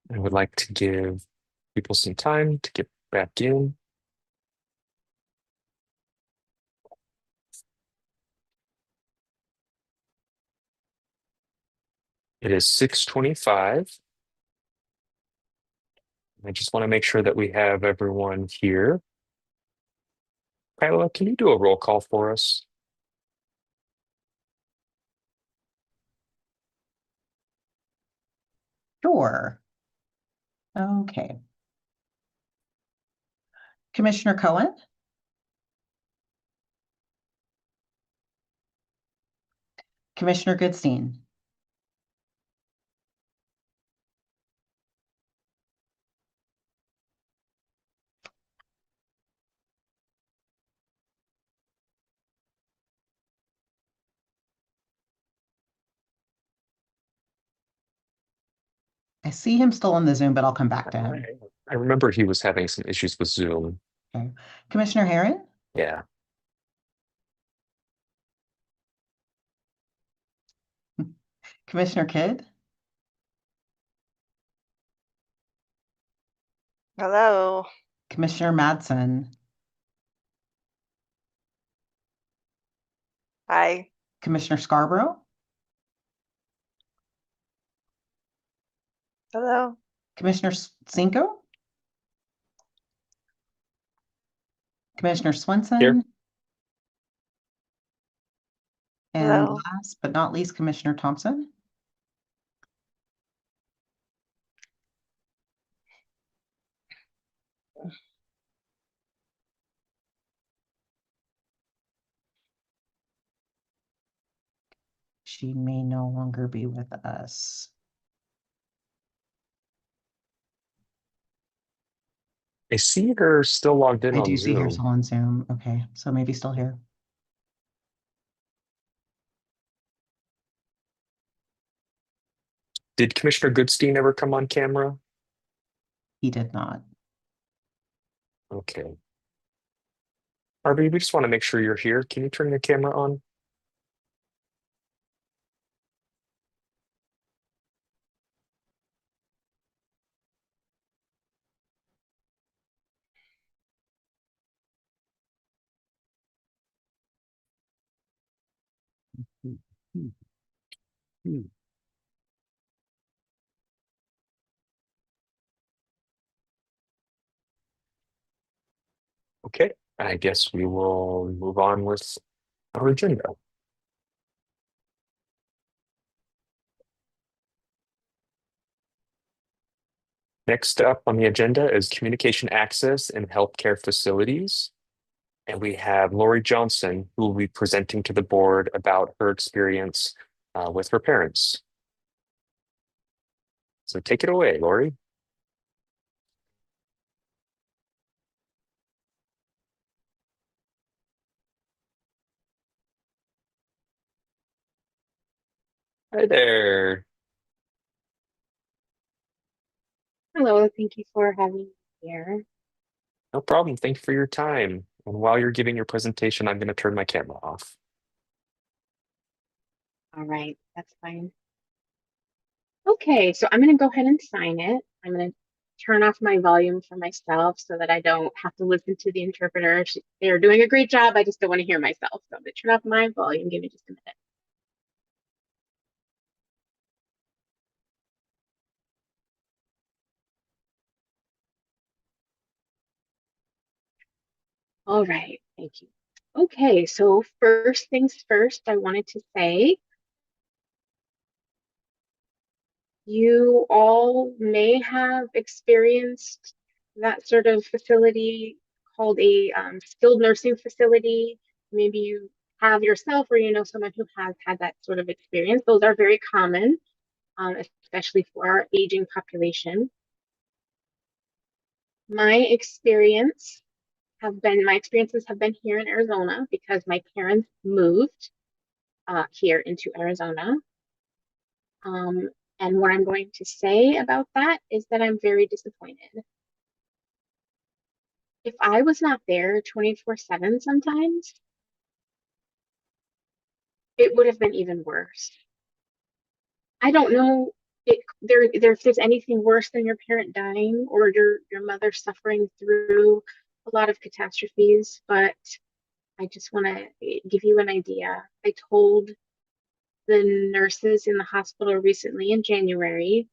I would like to give people some time to get back in. It is 6:25. I just want to make sure that we have everyone here. Kyla, can you do a roll call for us? Sure. Okay. Commissioner Cohen? Commissioner Goodstein? I see him still on the Zoom, but I'll come back to him. I remember he was having some issues with Zoom. Okay. Commissioner Herron? Yeah. Commissioner Kidd? Hello. Commissioner Madsen? Hi. Commissioner Scarborough? Hello. Commissioner Cinco? Commissioner Here. Swenson? And Hello. last but not least, Commissioner Thompson? She may no longer be with us. I see her still logged in I on do see her Zoom. still on Zoom. Okay, so maybe still here. Did Commissioner Goodstein ever come on camera? He did not. Okay. Arby, we just want to make sure you're here. Can you turn your camera on? Hmm, hmm, hmm. Okay, I guess we will move on with our agenda. Next up on the agenda is communication access in healthcare facilities. And we have Lori Johnson, who will be presenting to the board about her experience with her parents. So take it away, Lori. Hi there. Hello, thank you for having me here. No problem. Thank you for your time. And while you're giving your presentation, I'm going to turn my camera off. All right, that's fine. Okay, so I'm going to go ahead and sign it. I'm going to turn off my volume for myself so that I don't have to listen to the interpreter. They're doing a great job. I just don't want to hear myself. So I'm going to turn off my volume. Give me just a minute. All right, thank you. Okay, so first things first, I wanted to say you all may have experienced that sort of facility called a skilled nursing facility. Maybe you have yourself or you know someone who has had that sort of experience. Those are very common, especially for our aging population. My experiences have been here in Arizona because my parents moved here into Arizona. And what I'm going to say about that is that I'm very disappointed. If I was not there 24/7 sometimes, it would have been even worse. I don't know if there's anything worse than your parent dying or your mother suffering through a lot of catastrophes, but I just want to give you an idea. I told the nurses in the hospital recently in January,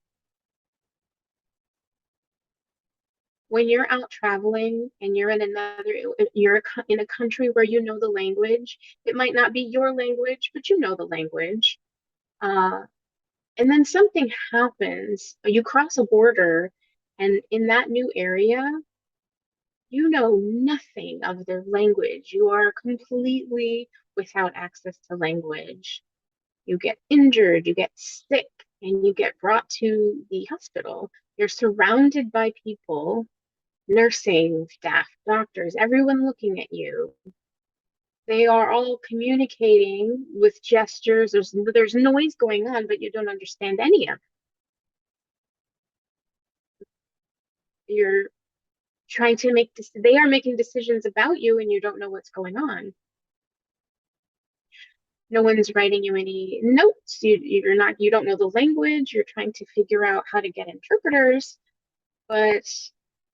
when you're out traveling and you're in a country where you know the language, it might not be your language, but you know the language. And then something happens, you cross a border, and in that new area, you know nothing of their language. You are completely without access to language. You get injured, you get sick, and you get brought to the hospital. You're surrounded by people, nursing staff, doctors, everyone looking at you. They are all communicating with gestures. There's noise going on, but you don't understand any of it. You're trying to they are making decisions about you and you don't know what's going on. No one's writing you any notes. You don't know the language. You're trying to figure out how to get interpreters, but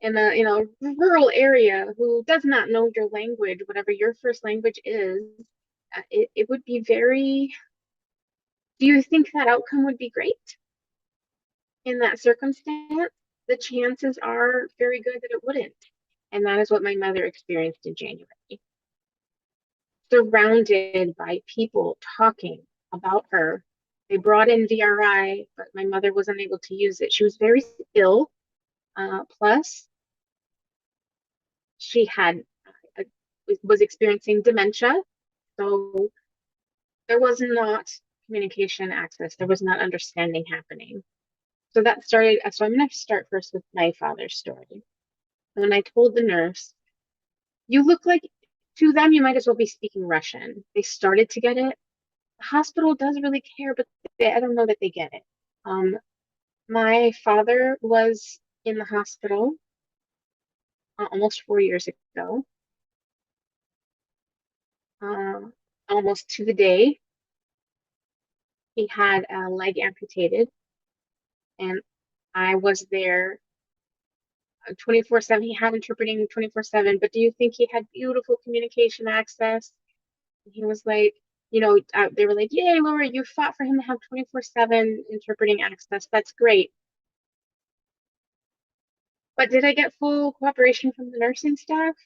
in a rural area who does not know your language, whatever your first language is, it would be very. Do you think that outcome would be great in that circumstance? The chances are very good that it wouldn't. And that is what my mother experienced in January. Surrounded by people talking about her. They brought in VRI, but my mother wasn't able to use it. She was very ill. Plus, she was experiencing dementia. So there was not communication access. There was not understanding happening. So I'm going to start first with my father's story. When I told the nurse, you look like, to them, you might as well be speaking Russian. They started to get it. The hospital does really care, but I don't know that they get it. My father was in the hospital almost 4 years ago, almost to the day. He had a leg amputated, and I was there 24/7. He had interpreting 24/7, but do you think he had beautiful communication access? He was like, they were like, yay, Laura, you fought for him to have 24/7 interpreting access. That's great. But did I get full cooperation from the nursing staff?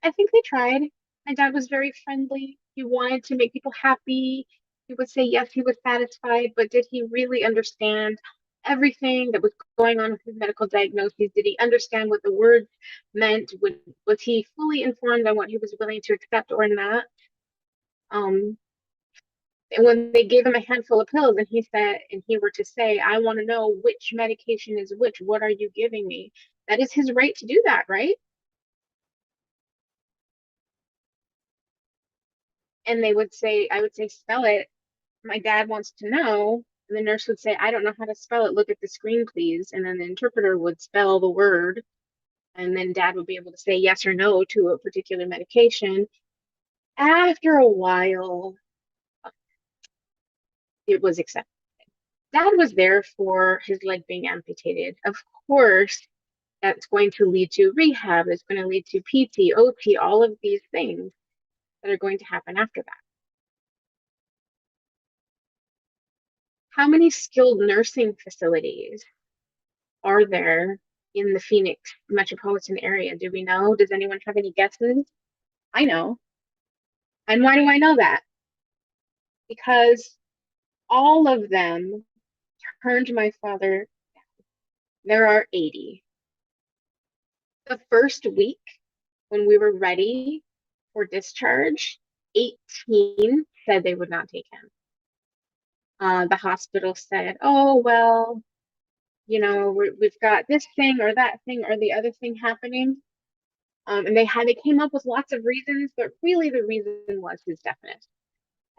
I think they tried. My dad was very friendly. He wanted to make people happy. He would say yes, he was satisfied, but did he really understand everything that was going on with his medical diagnoses? Did he understand what the words meant? Was he fully informed on what he was willing to accept or not? And when they gave him a handful of pills and he were to say, I want to know which medication is which, what are you giving me? That is his right to do that, right? And I would say, spell it. My dad wants to know. And the nurse would say, I don't know how to spell it. Look at the screen, please. And then the interpreter would spell the word. And then dad would be able to say yes or no to a particular medication. After a while, it was accepted. Dad was there for his leg being amputated. Of course, that's going to lead to rehab. It's going to lead to PT, OT, all of these things that are going to happen after that. How many skilled nursing facilities are there in the Phoenix metropolitan area? Do we know? Does anyone have any guesses? I know. And why do I know that? Because all of them turned my father down. There are 80. The first week when we were ready for discharge, 18 said they would not take him. The hospital said, oh, well, we've got this thing or that thing or the other thing happening. And they came up with lots of reasons, but really the reason was his deafness.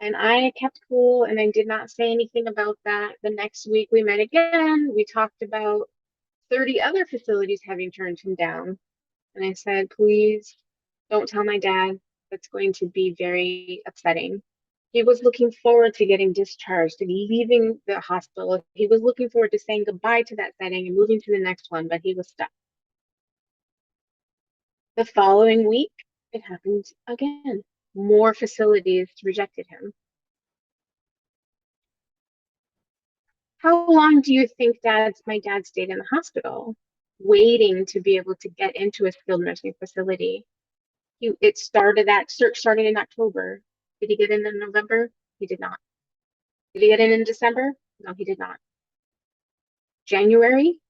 And I kept cool and I did not say anything about that. The next week we met again. We talked about 30 other facilities having turned him down. And I said, please don't tell my dad. That's going to be very upsetting. He was looking forward to getting discharged and leaving the hospital. He was looking forward to saying goodbye to that setting and moving to the next one, but he was stuck. The following week, it happened again. More facilities rejected him. How long do you think my dad stayed in the hospital, waiting to be able to get into a skilled nursing facility? That search started in October. Did he get in November? He did not. Did he get in December? No, he did not. January?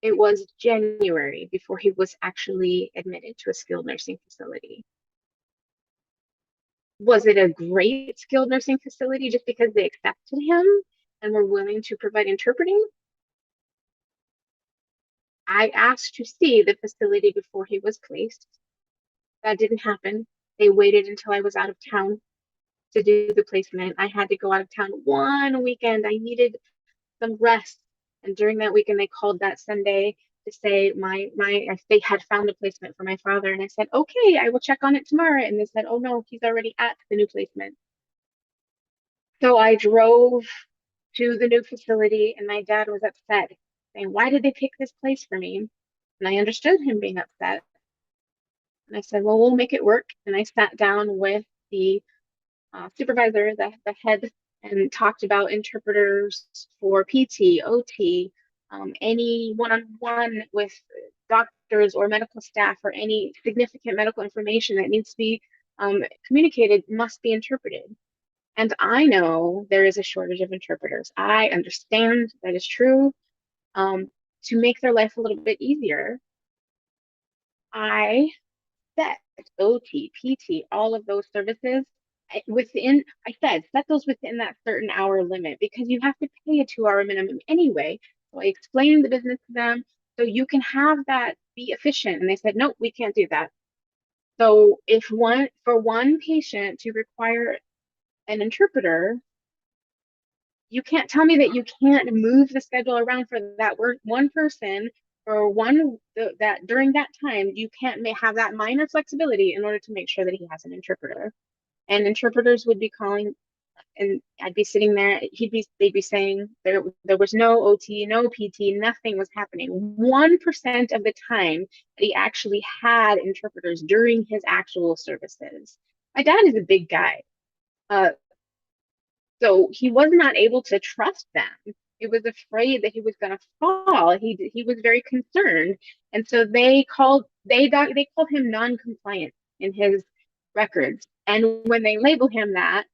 It was January before he was actually admitted to a skilled nursing facility. Was it a great skilled nursing facility just because they accepted him and were willing to provide interpreting? I asked to see the facility before he was placed. That didn't happen. They waited until I was out of town to do the placement. I had to go out of town one weekend. I needed some rest. And during that weekend, they called that Sunday to say they had found a placement for my father. And I said, okay, I will check on it tomorrow. And they said, oh no, he's already at the new placement. So I drove to the new facility and my dad was upset, saying, why did they pick this place for me? And I understood him being upset. And I said, well, we'll make it work. And I sat down with the supervisor, the head, and talked about interpreters for PT, OT, any one-on-one with doctors or medical staff, or any significant medical information that needs to be communicated must be interpreted. And I know there is a shortage of interpreters. I understand that is true. To make their life a little bit easier, I set OT, PT, all of those services I said, set those within that certain hour limit because you have to pay a 2-hour minimum anyway. So I explained the business to them so you can have that be efficient. And they said, nope, we can't do that. So for one patient to require an interpreter, you can't tell me that you can't move the schedule around for that one person for that during that time. You can't have that minor flexibility in order to make sure that he has an interpreter. And interpreters would be calling, and I'd be sitting there. They'd be saying there was no OT, no PT, nothing was happening. 1% of the time that he actually had interpreters during his actual services. My dad is a big guy. So he was not able to trust them. He was afraid that he was going to fall. He was very concerned, and so they called him non-compliant in his records. And when they labeled him that,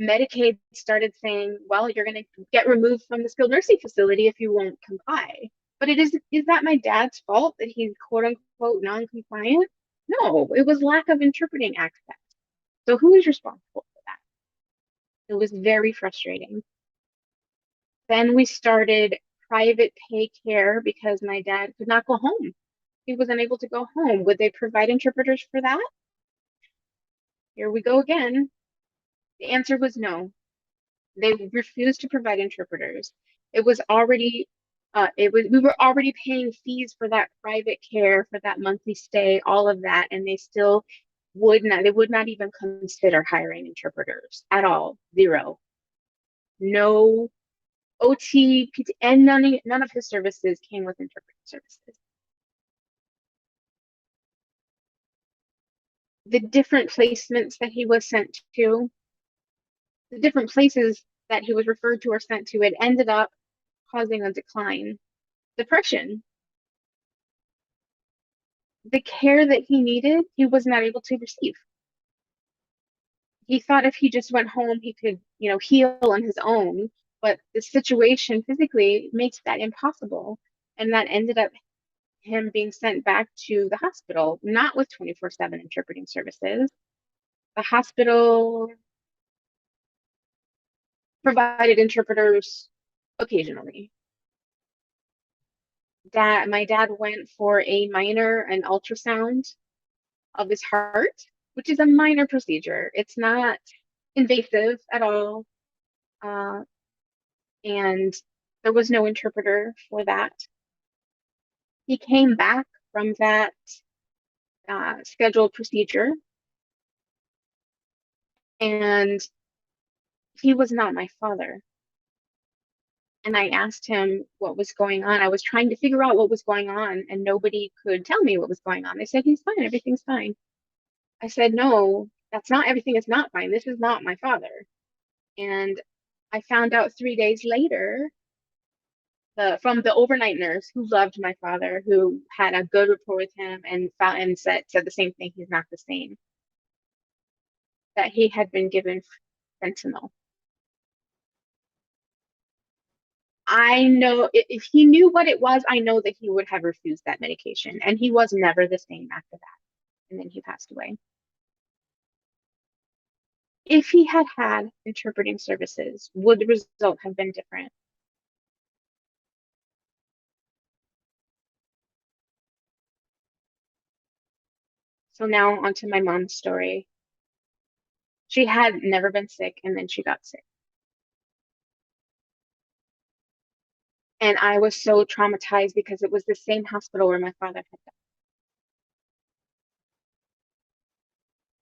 Medicaid started saying, "Well, you're going to get removed from the skilled nursing facility if you won't comply." But is that my dad's fault that he's quote unquote non-compliant? No, it was lack of interpreting access. So who is responsible? It was very frustrating. Then we started private pay care because my dad could not go home. He was unable to go home. Would they provide interpreters for that? Here we go again. The answer was no. They refused to provide interpreters. We were already paying fees for that private care, for that monthly stay, all of that, and they still would not even consider hiring interpreters at all. Zero. No OT, PT, and none of his services came with interpreting services. The different placements that he was sent to, the different places that he was referred to or sent to, it ended up causing a decline. Depression. The care that he needed, he was not able to receive. He thought if he just went home, he could, heal on his own, but the situation physically makes that impossible. And that ended up him being sent back to the hospital, not with 24/7 interpreting services. The hospital provided interpreters occasionally. My dad went for an ultrasound of his heart, which is a minor procedure. It's not invasive at all. And there was no interpreter for that. He came back from that scheduled procedure, and he was not my father. And I asked him what was going on. I was trying to figure out what was going on, and nobody could tell me what was going on. They said, he's fine, everything's fine. I said, no, that's not, everything is not fine. This is not my father. And I found out 3 days later from the overnight nurse who loved my father, who had a good rapport with him and said the same thing, he's not the same, that he had been given fentanyl. I know if he knew what it was, I know that he would have refused that medication, and he was never the same after that. And then he passed away. If he had had interpreting services, would the result have been different? So now onto my mom's story. She had never been sick, and then she got sick. And I was so traumatized because it was the same hospital where my father had died.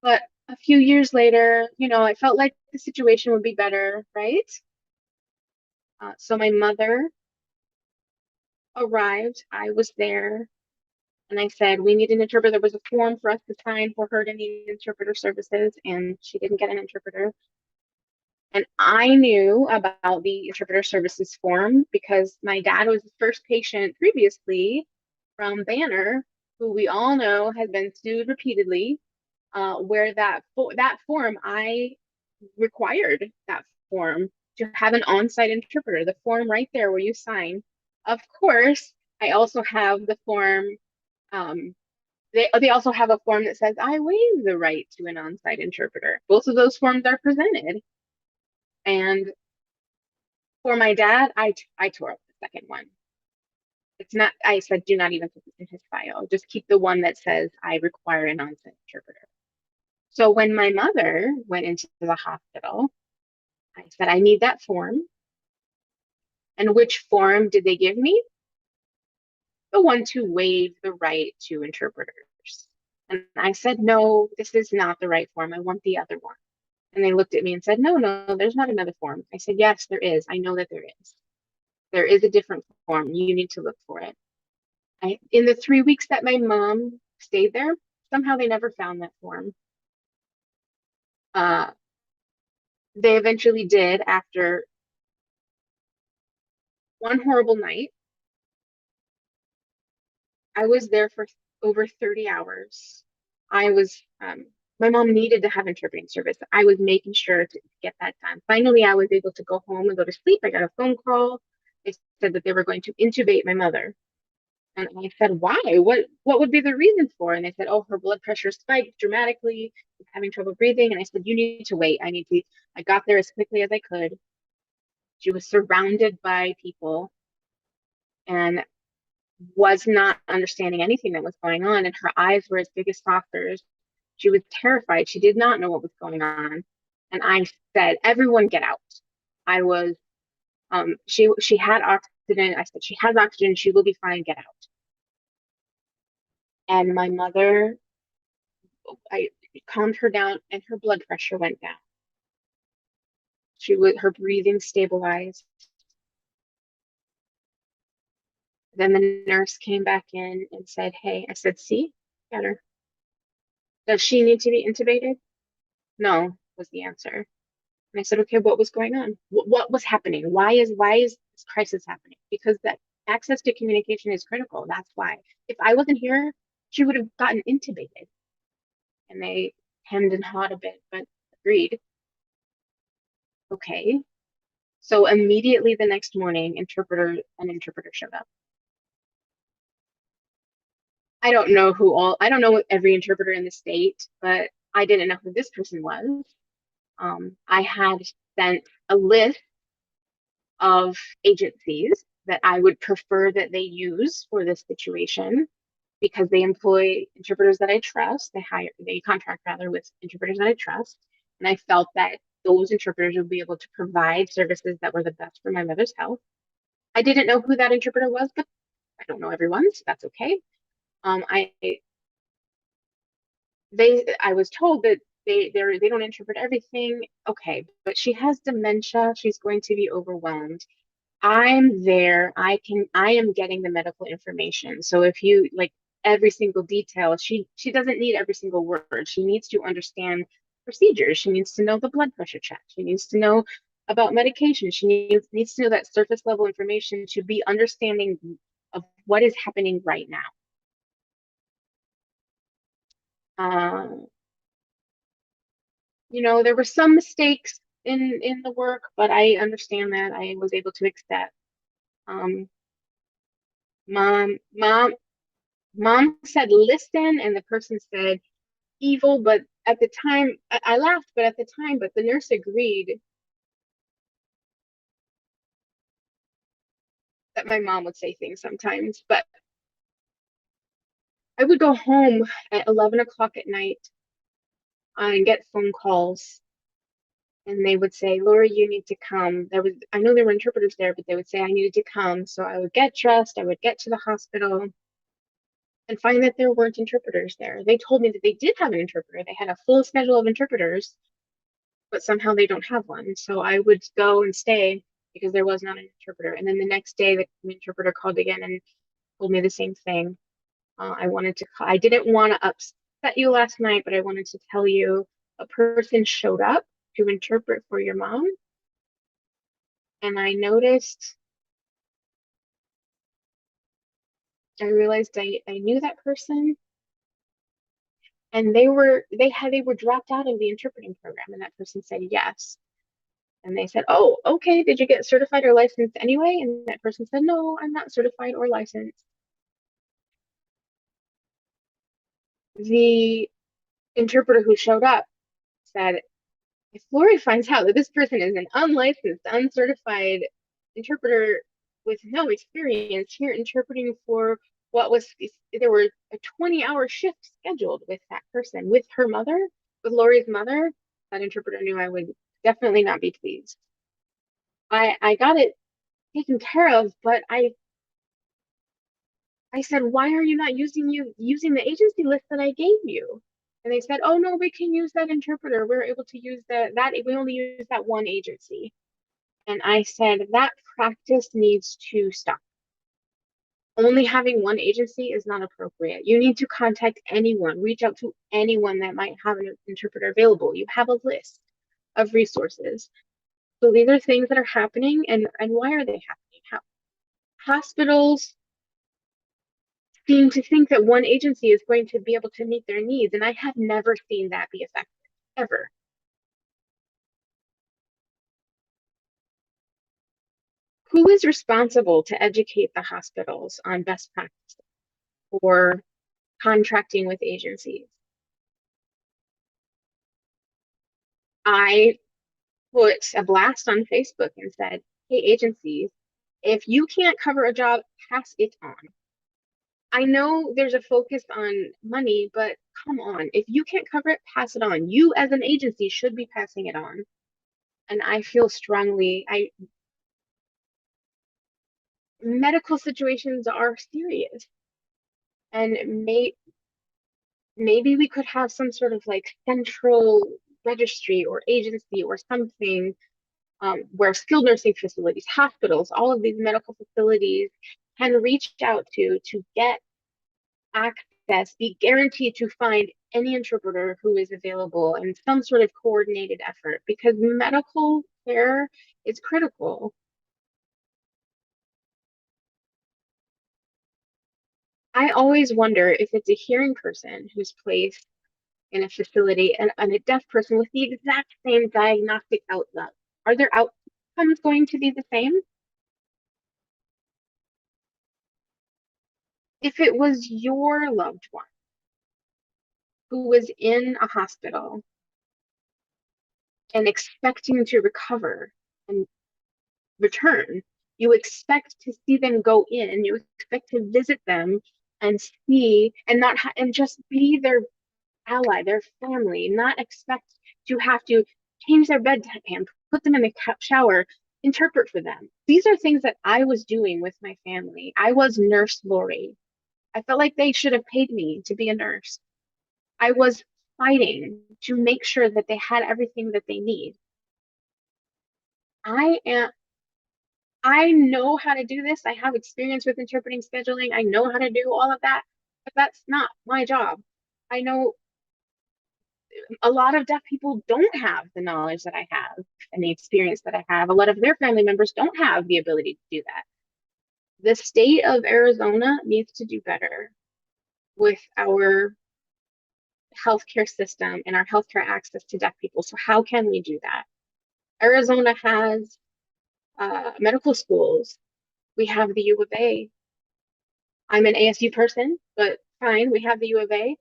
But a few years later, I felt like the situation would be better, right? So my mother arrived. I was there, and I said, we need an interpreter. There was a form for us to sign for her to need interpreter services, and she didn't get an interpreter. And I knew about the interpreter services form because my dad was the first patient previously from Banner, who we all know has been sued repeatedly, where that form, I required that form to have an on-site interpreter, the form right there where you sign. Of course, I also have the form, they also have a form that says, I waive the right to an on-site interpreter. Both of those forms are presented. And for my dad, I tore up the second one. It's not, I said, do not even put this in his file. Just keep the one that says I require an on-site interpreter. So when my mother went into the hospital, I said, I need that form. And which form did they give me? The one to waive the right to interpreters. And I said, no, this is not the right form. I want the other one. And they looked at me and said, no, there's not another form. I said, yes, there is. I know that there is. There is a different form. You need to look for it. In the 3 weeks that my mom stayed there, somehow they never found that form. They eventually did after one horrible night. I was there for over 30 hours. My mom needed to have interpreting service. I was making sure to get that done. Finally, I was able to go home and go to sleep. I got a phone call. They said that they were going to intubate my mother. And I said, why? What would be the reason for? And they said, oh, her blood pressure spiked dramatically, she's having trouble breathing. And I said, you need to wait. I got there as quickly as I could. She was surrounded by people and was not understanding anything that was going on. And her eyes were as big as saucers. She was terrified. She did not know what was going on. And I said, everyone get out. I was, she had oxygen. I said, she has oxygen. She will be fine. Get out. And my mother, I calmed her down and her blood pressure went down. Her breathing stabilized. Then the nurse came back in and said, hey, I said, see, got her. Does she need to be intubated? No, was the answer. And I said, okay, what was going on? What was happening? Why is this crisis happening? Because that access to communication is critical. That's why. If I wasn't here, she would have gotten intubated. And they hemmed and hawed a bit, but agreed. Okay. So immediately the next morning, an interpreter showed up. I don't know every interpreter in the state, but I didn't know who this person was. I had sent a list of agencies that I would prefer that they use for this situation because they employ interpreters that I trust. They contract rather with interpreters that I trust. And I felt that those interpreters would be able to provide services that were the best for my mother's health. I didn't know who that interpreter was, but I don't know everyone, so that's okay. I was told that they don't interpret everything. Okay, but she has dementia. She's going to be overwhelmed. I'm there. I am getting the medical information. So if you like every single detail, she doesn't need every single word. She needs to understand procedures. She needs to know the blood pressure check. She needs to know about medication. She needs to know that surface level information to be understanding of what is happening right now. There were some mistakes in the work, but I understand that. I was able to accept. Um, mom, mom, mom said listen, and the person said evil, but at the time, I laughed, but at the time, but the nurse agreed that my mom would say things sometimes. But I would go home at 11 o'clock at night and get phone calls, and they would say, Lori, you need to come. I know there were interpreters there, but they would say I needed to come. So I would get dressed, I would get to the hospital and find that there weren't interpreters there. They told me that they did have an interpreter. They had a full schedule of interpreters, but somehow they don't have one. So I would go and stay because there was not an interpreter. And then the next day, the interpreter called again and told me the same thing. I didn't want to upset you last night, but I wanted to tell you a person showed up to interpret for your mom. And I realized I knew that person, and they were dropped out of the interpreting program, and that person said yes. And they said, oh, okay, did you get certified or licensed anyway? And that person said, no, I'm not certified or licensed. The interpreter who showed up said, if Lori finds out that this person is an unlicensed, uncertified interpreter with no experience here interpreting for there were a 20-hour shift scheduled with that person, with her mother, with Lori's mother, that interpreter knew I would definitely not be pleased. I got it taken care of, but I said, why are you not using the agency list that I gave you? And they said, oh no, we can use that interpreter. We're able to use that we only use that one agency. And I said, that practice needs to stop. Only having one agency is not appropriate. You need to contact anyone, reach out to anyone that might have an interpreter available. You have a list of resources. So these are things that are happening, and why are they happening? Hospitals seem to think that one agency is going to be able to meet their needs, and I have never seen that be effective, ever. Who is responsible to educate the hospitals on best practices or contracting with agencies? I put a blast on Facebook and said, hey, agencies, if you can't cover a job, pass it on. I know there's a focus on money, but come on, if you can't cover it, pass it on. You as an agency should be passing it on. And I feel strongly, medical situations are serious. And maybe we could have some sort of like central registry or agency or something where skilled nursing facilities, hospitals, all of these medical facilities can reach out to get access, be guaranteed to find any interpreter who is available in some sort of coordinated effort, because medical care is critical. I always wonder if it's a hearing person who's placed in a facility and a deaf person with the exact same diagnostic outlook. Are their outcomes going to be the same? If it was your loved one who was in a hospital and expecting to recover and return. You expect to see them go in, you expect to visit them and see and not and just be their ally, their family, not expect to have to change their bedpan, put them in the shower, interpret for them. These are things that I was doing with my family. I was Nurse Lori. I felt like they should have paid me to be a nurse. I was fighting to make sure that they had everything that they need. I know how to do this. I have experience with interpreting scheduling. I know how to do all of that, but that's not my job. I know a lot of deaf people don't have the knowledge that I have and the experience that I have. A lot of their family members don't have the ability to do that. The state of Arizona needs to do better with our healthcare system and our healthcare access to deaf people. So how can we do that? Arizona has medical schools. We have the U of A. I'm an ASU person, but fine, we have the U of A.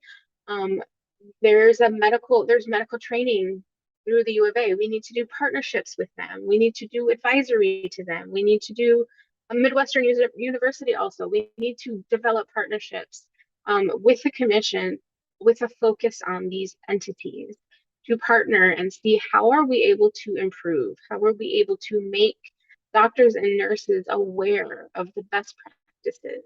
There's medical training through the U of A. We need to do partnerships with them. We need to do advisory to them. We need to do a Midwestern University also. We need to develop partnerships with the commission with a focus on these entities to partner and see how are we able to improve? How are we able to make doctors and nurses aware of the best practices?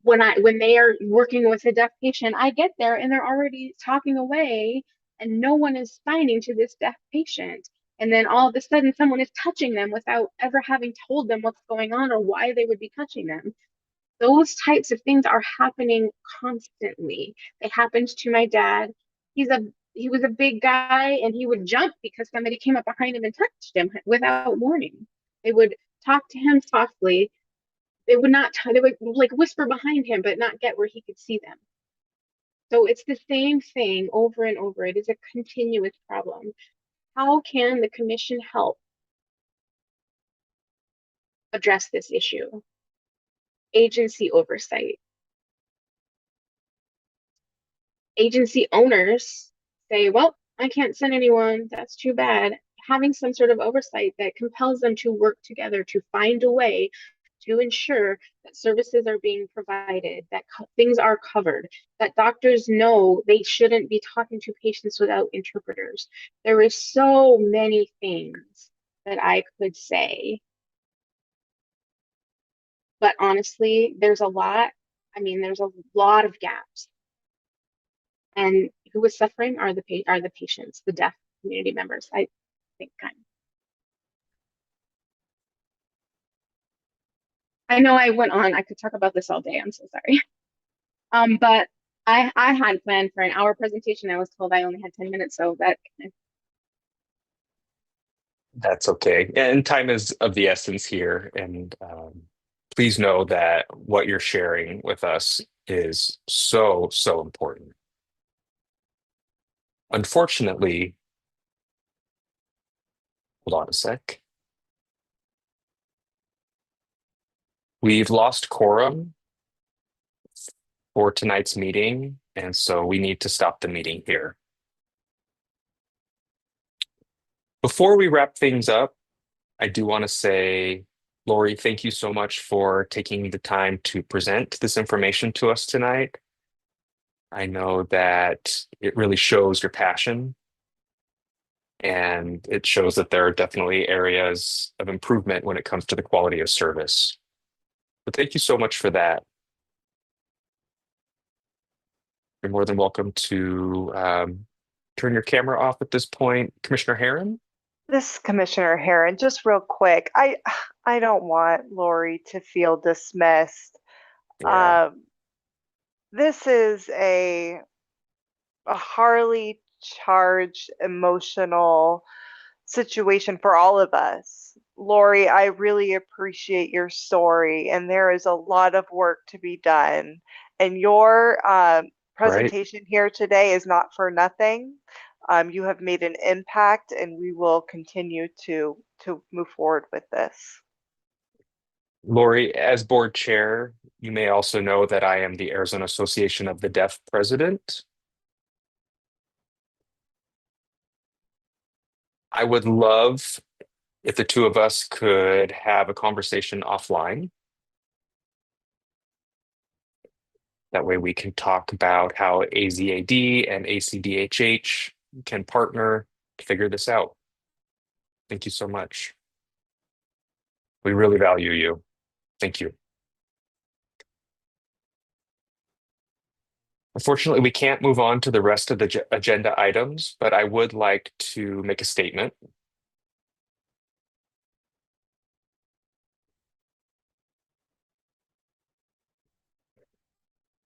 When they are working with a deaf patient, I get there and they're already talking away and no one is signing to this deaf patient. And then all of a sudden someone is touching them without ever having told them what's going on or why they would be touching them. Those types of things are happening constantly. They happened to my dad. He was a big guy and he would jump because somebody came up behind him and touched him without warning. They would talk to him softly. They would not, they would like whisper behind him, but not get where he could see them. So it's the same thing over and over. It is a continuous problem. How can the commission help address this issue? Agency oversight. Agency owners say, well, I can't send anyone. That's too bad. Having some sort of oversight that compels them to work together to find a way to ensure that services are being provided, that things are covered, that doctors know they shouldn't be talking to patients without interpreters. There is so many things that I could say. But honestly, there's a lot. I mean, there's a lot of gaps. And who is suffering are the patients, the deaf community members. I think I know I went on. I could talk about this all day. I'm so sorry. But I had planned for an hour presentation. I was told I only had 10 minutes, so That's okay. And time is of the essence here. And please know that what you're sharing with us is so, so important. Unfortunately, hold on a sec. We've lost quorum for tonight's meeting, and so we need to stop the meeting here. Before we wrap things up, I do want to say, Lori, thank you so much for taking the time to present this information to us tonight. I know that it really shows your passion, and it shows that there are definitely areas of improvement when it comes to the quality of service. But thank you so much for that. You're more than welcome to turn your camera off at this point. Commissioner Herron? This is Commissioner Herron, just real quick. I don't want Lori to feel dismissed. Yeah. This is a Harley charged emotional situation for all of us. Lori, I really appreciate your story, and there is a lot of work to be done. And your presentation here today is not for nothing. You have made an impact, and we will continue to move forward with this. Lori, as board chair, you may also know that I am the Arizona Association of the Deaf president. I would love if the two of us could have a conversation offline. That way we can talk about how AZAD and ACDHH can partner to figure this out. Thank you so much. We really value you. Thank you. Unfortunately, we can't move on to the rest of the agenda items, but I would like to make a statement.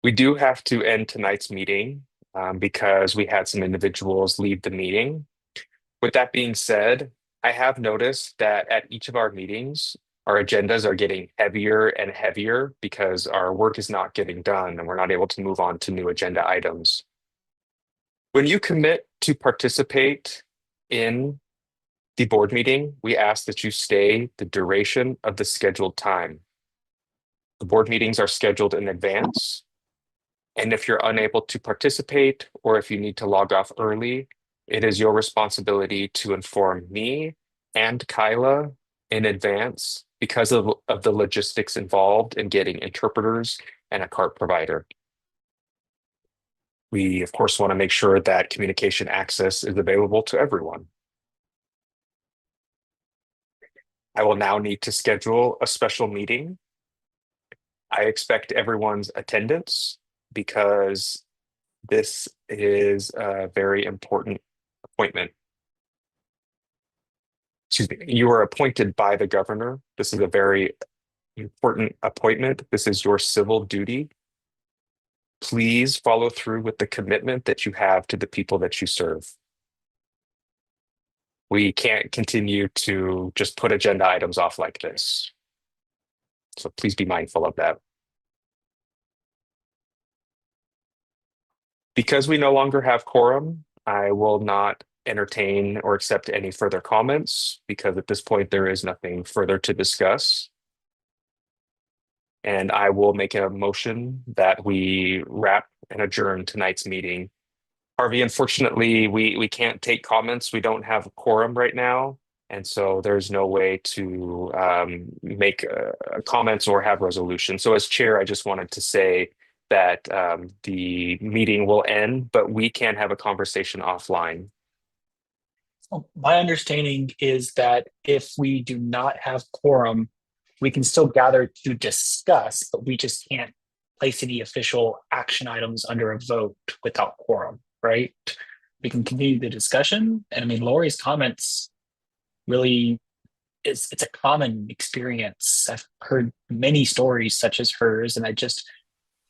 We do have to end tonight's meeting because we had some individuals leave the meeting. With that being said, I have noticed that at each of our meetings, our agendas are getting heavier and heavier because our work is not getting done and we're not able to move on to new agenda items. When you commit to participate in the board meeting, we ask that you stay the duration of the scheduled time. The board meetings are scheduled in advance. And if you're unable to participate or if you need to log off early, it is your responsibility to inform me and Kyla in advance because of the logistics involved in getting interpreters and a cart provider. We, of course, want to make sure that communication access is available to everyone. I will now need to schedule a special meeting. I expect everyone's attendance because this is a very important appointment. Excuse me, you are appointed by the governor. This is a very important appointment. This is your civil duty. Please follow through with the commitment that you have to the people that you serve. We can't continue to just put agenda items off like this. So please be mindful of that. Because we no longer have quorum, I will not entertain or accept any further comments because at this point there is nothing further to discuss. And I will make a motion that we wrap and adjourn tonight's meeting. Harvey, unfortunately, we can't take comments. We don't have a quorum right now. And so there's no way to make comments or have resolution. So as chair, I just wanted to say that the meeting will end, but we can have a conversation offline. My understanding is that if we do not have quorum, we can still gather to discuss, but we just can't place any official action items under a vote without quorum, right? We can continue the discussion. And I mean, Lori's comments really it's a common experience. I've heard many stories such as hers, and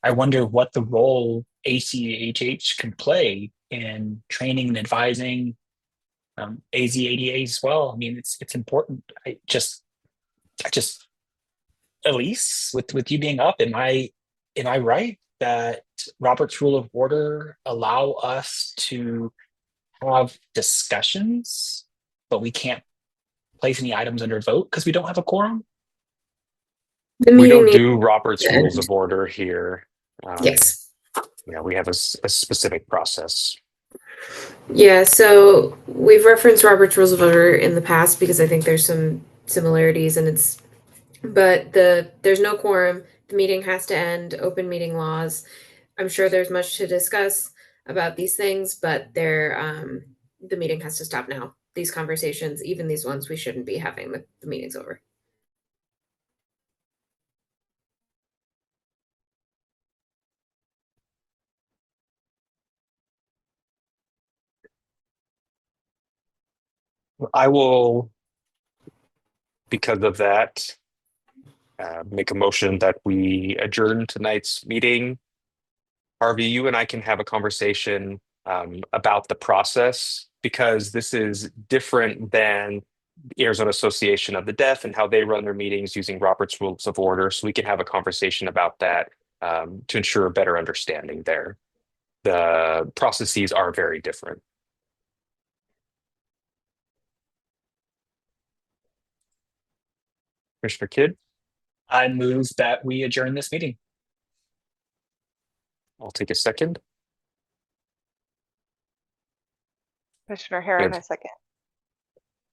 I wonder what the role ACDHH can play in training and advising AZADA as well. I mean, it's important. I just Elise, with you being up, am I right that Robert's Rule of Order allow us to have discussions, but we can't place any items under vote because we don't have a quorum? The We meeting don't needs do Robert's to Rules end. of Order here. Yes. Yeah, we have a specific process. Yeah, so we've referenced Robert's Rules of Order in the past because I think there's some similarities and there's no quorum. The meeting has to end, open meeting laws. I'm sure there's much to discuss about these things, but the meeting has to stop now. These conversations, even these ones, we shouldn't be having. The meeting's over. I will, because of that, make a motion that we adjourn tonight's meeting. Harvey, you and I can have a conversation about the process because this is different than the Arizona Association of the Deaf and how they run their meetings using Robert's Rules of Order. So we can have a conversation about that to ensure a better understanding there. The processes are very different. Commissioner Kidd, I move that we adjourn this meeting. I'll take a second. Commissioner We Heron, have a second.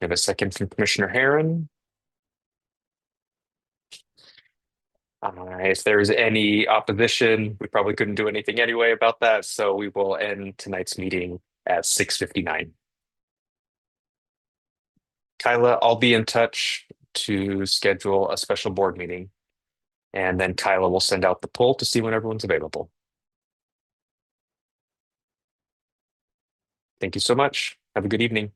We have a second from Commissioner Herron. If there's any opposition, we probably couldn't do anything anyway about that, so we will end tonight's meeting at 6:59. Kyla, I'll be in touch to schedule a special board meeting, and then Kyla will send out the poll to see when everyone's available. Thank you so much. Have a good evening.